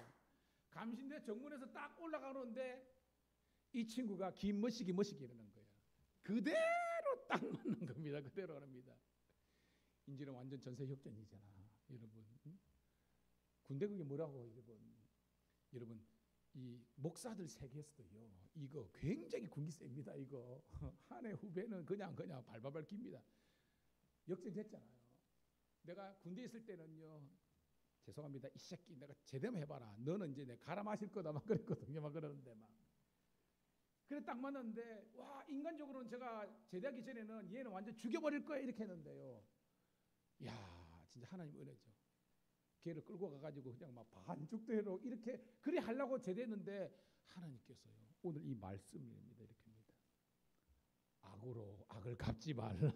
감신대 정문에서 딱 올라가는데 이 친구가 긴 머시기 이러는 거예요. 그대로 딱 맞는 겁니다. 그대로 합니다. 이제는 완전 전세역전이잖아, 여러분. 군대 그게 뭐라고, 여러분 이 목사들 세계에서도요. 이거 굉장히 군기 셉니다. 이거 한 해 후배는 그냥 발발발 깁니다. 역전됐잖아요. 내가 군대 있을 때는요. 죄송합니다. 이 새끼 내가 제대로 해봐라. 너는 이제 내 갈아 마실 거다 막 그랬거든요. 막 그러는데 막. 그래 딱 맞는데 와 인간적으로는 제가 제대하기 전에는 얘는 완전 죽여버릴 거야 이렇게 했는데요. 야 진짜 하나님 은혜죠. 걔를 끌고 가가지고 그냥 막 반죽대로 이렇게 그래 하려고 제대했는데 하나님께서요. 오늘 이 말씀입니다. 이렇게입니다. 악으로 악을 갚지 말라.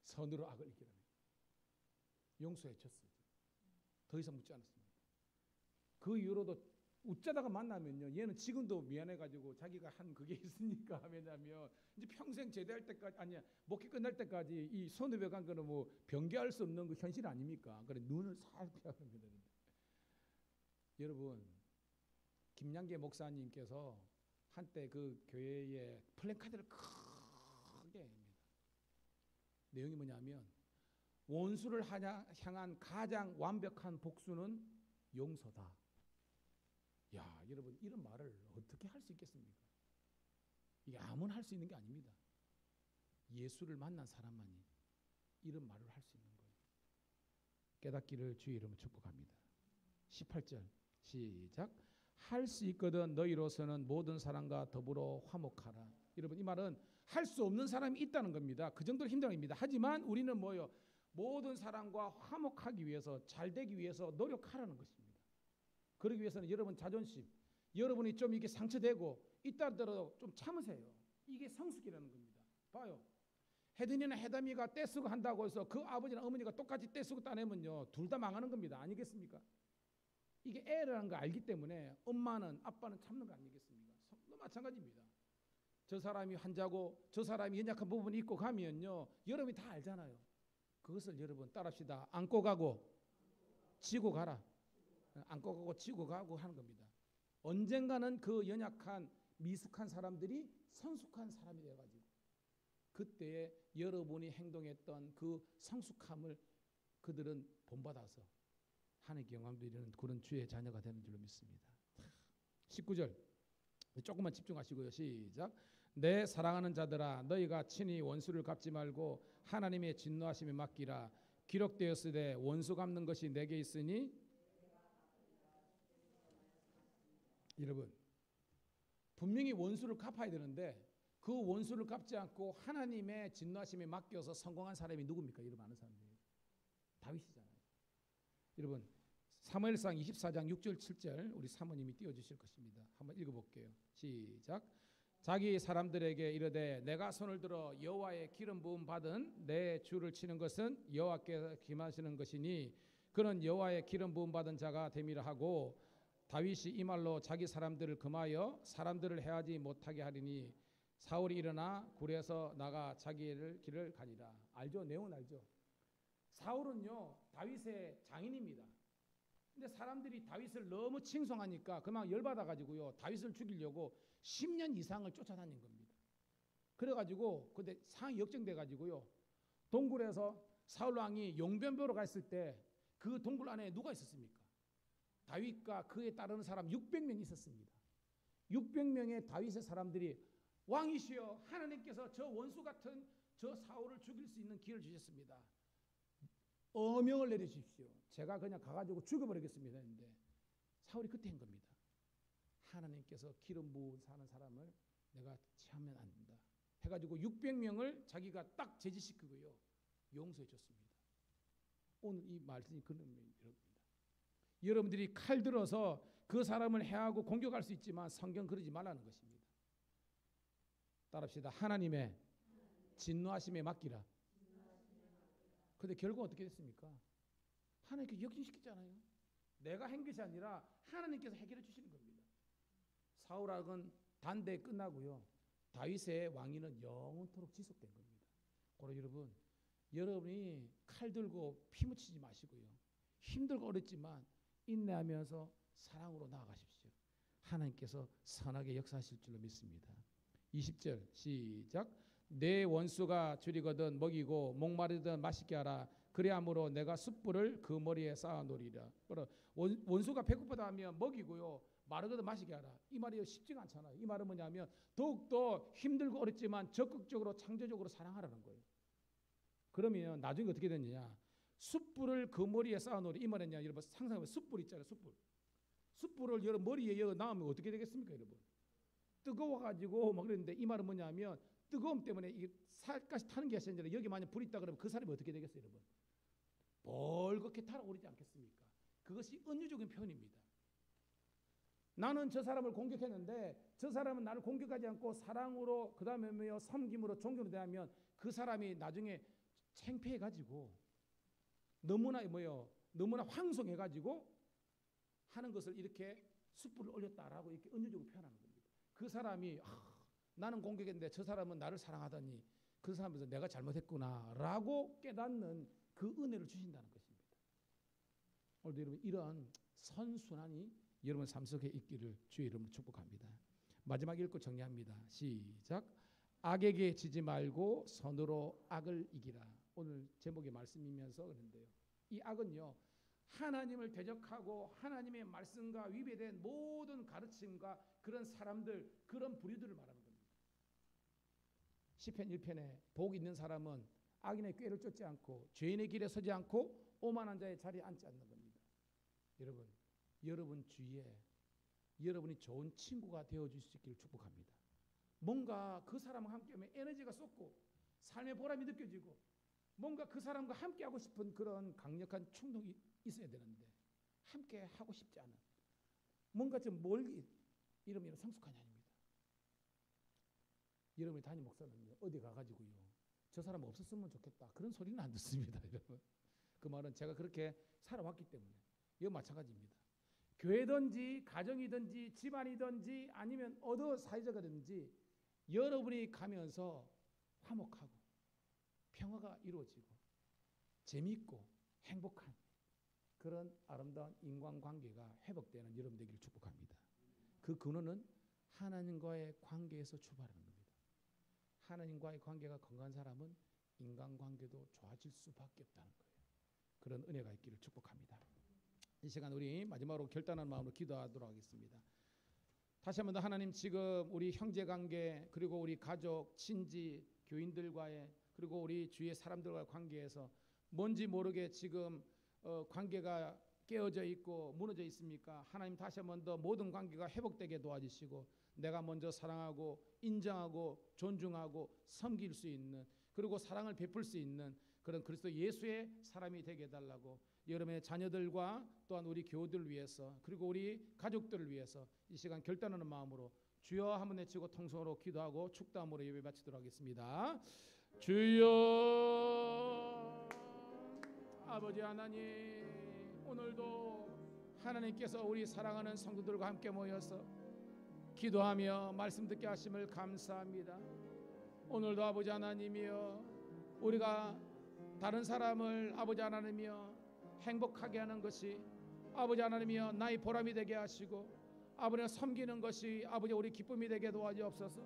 선으로 악을 이기라. 용서해 줬어요. 더 이상 묻지 않았습니다. 그 이후로도 웃자다가 만나면요. 얘는 지금도 미안해가지고 자기가 한 그게 있으니까 왜냐면 이제 평생 제대할 때까지 아니야 목회 끝날 때까지 이 선후배 관계는 뭐 변개할 수 없는 그 현실 아닙니까? 그래 눈을 살펴야 합니다. 여러분 김양계 목사님께서 한때 그 교회에 플래카드를 크게 합니다. 내용이 뭐냐면 원수를 향한 가장 완벽한 복수는 용서다. 야, 여러분 이런 말을 어떻게 할 수 있겠습니까? 이게 아무나 할 수 있는 게 아닙니다. 예수를 만난 사람만이 이런 말을 할 수 있는 거예요. 깨닫기를 주의 이름으로 축복합니다. 18절 시작. 할 수 있거든 너희로서는 모든 사람과 더불어 화목하라. 여러분 이 말은 할 수 없는 사람이 있다는 겁니다. 그 정도로 힘든 겁니다. 하지만 우리는 뭐요? 모든 사람과 화목하기 위해서 잘 되기 위해서 노력하라는 것입니다. 그러기 위해서는 여러분 자존심, 여러분이 좀 이게 상처되고 있다더라도 좀 참으세요. 이게 성숙이라는 겁니다. 봐요. 해든이나 해담이가 떼쓰고 한다고 해서 그 아버지나 어머니가 똑같이 떼쓰고 따내면요. 둘 다 망하는 겁니다. 아니겠습니까? 이게 애라는 거 알기 때문에 엄마는 아빠는 참는 거 아니겠습니까? 성도 마찬가지입니다. 저 사람이 환자고 저 사람이 연약한 부분이 있고 가면요. 여러분이 다 알잖아요. 그것을 여러분 따라합시다. 안고 가고 지고 가라. 안고 가고 지고 가고 하는 겁니다. 언젠가는 그 연약한 미숙한 사람들이 성숙한 사람이 돼가지고 그때에 여러분이 행동했던 그 성숙함을 그들은 본받아서 하나님께 영광 드리는 그런 주의 자녀가 되는 줄로 믿습니다. 19절 조금만 집중하시고요. 시작. 내 사랑하는 자들아 너희가 친히 원수를 갚지 말고 하나님의 진노하심에 맡기라. 기록되었으되 원수 갚는 것이 내게 있으니. 여러분 분명히 원수를 갚아야 되는데 그 원수를 갚지 않고 하나님의 진노하심에 맡겨서 성공한 사람이 누굽니까? 여러분 아는 사람들이 다윗이잖아요. 여러분 사무엘상 24장 6절 7절 우리 사모님이 띄워주실 것입니다. 한번 읽어볼게요. 시작. 자기 사람들에게 이르되 내가 손을 들어 여호와의 기름 부음 받은 내 주를 치는 것은 여호와께서 기만하시는 것이니 그는 여호와의 기름 부음 받은 자가 됨이라 하고 다윗이 이 말로 자기 사람들을 금하여 사람들을 해하지 못하게 하리니 사울이 일어나 굴에서 나가 자기의 길을 가니라. 알죠? 내용은 알죠? 사울은요 다윗의 장인입니다. 근데 사람들이 다윗을 너무 칭송하니까 그만 열받아가지고요 다윗을 죽이려고 10년 이상을 쫓아다닌 겁니다. 그래가지고 근데 상황이 역정돼가지고요 동굴에서 사울 왕이 용변보러 갔을 때 그 동굴 안에 누가 있었습니까? 다윗과 그에 따르는 사람 600명 있었습니다. 600명의 다윗의 사람들이 왕이시여 하나님께서 저 원수 같은 저 사울을 죽일 수 있는 기회를 주셨습니다. 어명을 내려주십시오. 제가 그냥 가가지고 죽여버리겠습니다 했는데 사울이 그때 한 겁니다. 하나님께서 기름 부은 사는 사람을 내가 취하면 안 된다 해가지고 600명을 자기가 딱 제지시키고요 용서해 줬습니다. 오늘 이 말씀이 그런 의미입니다. 여러분들이 칼 들어서 그 사람을 해하고 공격할 수 있지만 성경 그러지 말라는 것입니다. 따라합시다. 하나님의 진노하심에 맡기라. 근데 결국 어떻게 됐습니까? 하나님께서 역전시켰잖아요. 내가 한 것이 아니라 하나님께서 해결해 주시는 겁니다. 사울왕은 단대 끝나고요. 다윗의 왕위는 영원토록 지속된 겁니다. 그러나 여러분이 칼 들고 피 묻히지 마시고요. 힘들고 어렵지만 인내하면서 사랑으로 나아가십시오. 하나님께서 선하게 역사하실 줄로 믿습니다. 20절 시작. 내 원수가 줄이거든 먹이고 목마르든 마시게 하라. 그래야므로 내가 숯불을 그 머리에 쌓아놓으리라. 원수가 배고프다 하면 먹이고요. 마르거든 마시게 하라. 이 말이 쉽지가 않잖아요. 이 말은 뭐냐면 더욱더 힘들고 어렵지만 적극적으로 창조적으로 사랑하라는 거예요. 그러면 나중에 어떻게 되느냐. 숯불을 그 머리에 쌓아놓으리. 이 말은요, 여러분 상상해보세요. 숯불 있잖아요. 숯불을 여러분 머리에 넣으면 어떻게 되겠습니까, 여러분? 뜨거워가지고 막 그랬는데 이 말은 뭐냐면 뜨거움 때문에 이 살까지 타는 게 아니라 여기 만약 불이 있다 그러면 그 사람이 어떻게 되겠어요, 여러분? 벌겋게 타오르지 않겠습니까? 그것이 은유적인 표현입니다. 나는 저 사람을 공격했는데 저 사람은 나를 공격하지 않고 사랑으로 그 다음에 섬김으로 존경으로 대하면 그 사람이 나중에 창피해가지고 너무나 황송해가지고 하는 것을 이렇게 숯불을 올렸다라고 이렇게 은유적으로 표현하는 겁니다. 그 사람이 나는 공격했는데 저 사람은 나를 사랑하더니 그 사람에서 내가 잘못했구나라고 깨닫는 그 은혜를 주신다는 것입니다. 오늘도 여러분 이런 선순환이 여러분 삶 속에 있기를 주의 이름으로 축복합니다. 마지막 읽고 정리합니다. 시작. 악에게 지지 말고 선으로 악을 이기라. 오늘 제목의 말씀이면서 그런데요. 이 악은요. 하나님을 대적하고 하나님의 말씀과 위배된 모든 가르침과 그런 사람들, 그런 부류들을 말하는 겁니다. 시편 1편에 복 있는 사람은 악인의 꾀를 쫓지 않고 죄인의 길에 서지 않고 오만한 자의 자리에 앉지 않는 겁니다. 여러분 주위에 여러분이 좋은 친구가 되어줄 수 있기를 축복합니다. 뭔가 그 사람과 함께하면 에너지가 쏟고 삶의 보람이 느껴지고 뭔가 그 사람과 함께하고 싶은 그런 강력한 충동이 있어야 되는데 함께 하고 싶지 않은 뭔가 좀 멀리 이러면 성숙한이 아닙니다. 여러분이 담임 목사는요 어디 가가지고요 저 사람 없었으면 좋겠다 그런 소리는 안 듣습니다. 여러분 그 말은 제가 그렇게 살아왔기 때문에 이거 마찬가지입니다. 교회든지 가정이든지 집안이든지 아니면 어느 사회자든지 여러분이 가면서 화목하고 평화가 이루어지고 재미있고 행복한 그런 아름다운 인간관계가 회복되는 여러분 되기를 축복합니다. 그 근원은 하나님과의 관계에서 출발하는 겁니다. 하나님과의 관계가 건강한 사람은 인간관계도 좋아질 수밖에 없다는 거예요. 그런 은혜가 있기를 축복합니다. 이 시간 우리 마지막으로 결단하는 마음으로 기도하도록 하겠습니다. 다시 한번 더 하나님 지금 우리 형제관계 그리고 우리 가족, 친지, 교인들과의 그리고 우리 주위의 사람들과의 관계에서 뭔지 모르게 지금 관계가 깨어져 있고 무너져 있습니까? 하나님 다시 한번 더 모든 관계가 회복되게 도와주시고 내가 먼저 사랑하고 인정하고 존중하고 섬길 수 있는 그리고 사랑을 베풀 수 있는 그런 그리스도 예수의 사람이 되게 해달라고 여러분의 자녀들과 또한 우리 교우들을 위해서 그리고 우리 가족들을 위해서 이 시간 결단하는 마음으로 주여 한번 외치고 통성으로 기도하고 축도함으로 예배 바치도록 하겠습니다. 주여 아버지 하나님 오늘도 하나님께서 우리 사랑하는 성도들과 함께 모여서 기도하며 말씀 듣게 하심을 감사합니다. 오늘도 아버지 하나님이여 우리가 다른 사람을 아버지 하나님이여 행복하게 하는 것이 아버지 하나님이여 나의 보람이 되게 하시고 아버지를 섬기는 것이 아버지 우리 기쁨이 되게 도와주옵소서.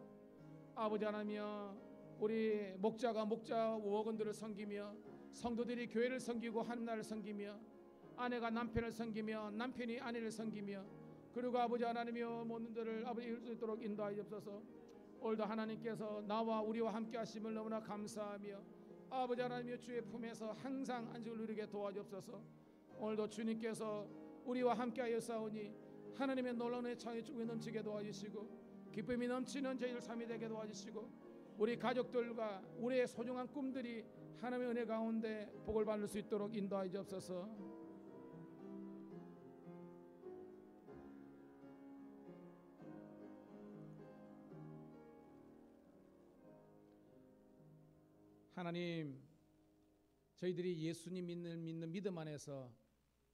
아버지 하나님이여 우리 목자가 목자 워건들을 섬기며 성도들이 교회를 섬기고 하나님을 섬기며 아내가 남편을 섬기며 남편이 아내를 섬기며 그리고 아버지 하나님이여 모든 들을 아버지 이룰 수 있도록 인도하여 주옵소서. 오늘도 하나님께서 나와 우리와 함께 하심을 너무나 감사하며 아버지 하나님의 주의 품에서 항상 안식을 누리게 도와주옵소서. 오늘도 주님께서 우리와 함께하여 싸우니 하나님의 놀라운 은혜 창에 주고 넘치게 도와주시고 기쁨이 넘치는 저희들 삶이 되게 도와주시고 우리 가족들과 우리의 소중한 꿈들이 하나님의 은혜 가운데 복을 받을 수 있도록 인도하여 주옵소서. 하나님, 저희들이 예수님 믿는 믿음 안에서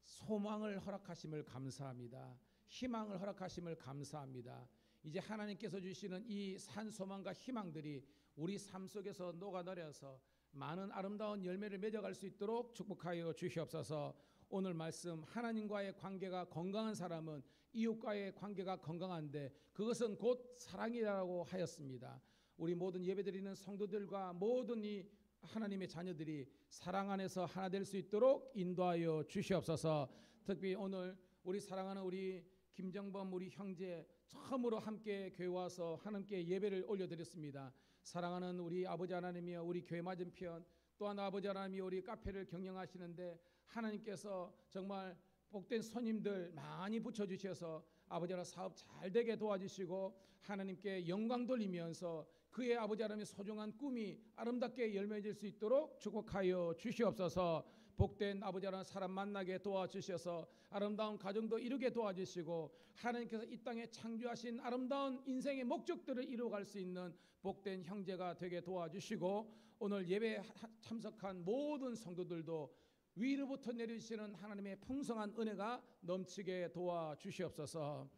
소망을 허락하심을 감사합니다. 희망을 허락하심을 감사합니다. 이제 하나님께서 주시는 이 산소망과 희망들이 우리 삶 속에서 녹아내려서 많은 아름다운 열매를 맺어갈 수 있도록 축복하여 주시옵소서. 오늘 말씀, 하나님과의 관계가 건강한 사람은 이웃과의 관계가 건강한데 그것은 곧 사랑이라고 하였습니다. 우리 모든 예배드리는 성도들과 모든 이 하나님의 자녀들이 사랑 안에서 하나 될 수 있도록 인도하여 주시옵소서. 특히 오늘 우리 사랑하는 우리 김정범 우리 형제 처음으로 함께 교회 와서 하나님께 예배를 올려드렸습니다. 사랑하는 우리 아버지 하나님이여, 우리 교회 맞은편 또한 아버지 하나님이 우리 카페를 경영하시는데 하나님께서 정말 복된 손님들 많이 붙여주셔서 아버지 하나님 사업 잘 되게 도와주시고 하나님께 영광 돌리면서 그의 아버지 하나님의 소중한 꿈이 아름답게 열매질 수 있도록 축복하여 주시옵소서. 복된 아버지 하나님 사람 만나게 도와주셔서 아름다운 가정도 이루게 도와주시고 하나님께서 이 땅에 창조하신 아름다운 인생의 목적들을 이루어갈 수 있는 복된 형제가 되게 도와주시고 오늘 예배에 참석한 모든 성도들도 위로부터 내리시는 하나님의 풍성한 은혜가 넘치게 도와주시옵소서.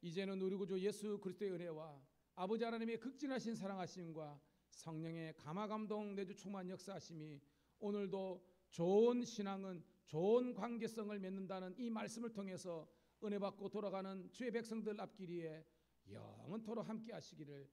이제는 우리 구주 예수 그리스도의 은혜와 아버지 하나님의 극진하신 사랑하심과 성령의 감화감동 내주 충만 역사하심이 오늘도 좋은 신앙은 좋은 관계성을 맺는다는 이 말씀을 통해서 은혜 받고 돌아가는 주의 백성들 앞길 위에 영원토록 함께 하시기를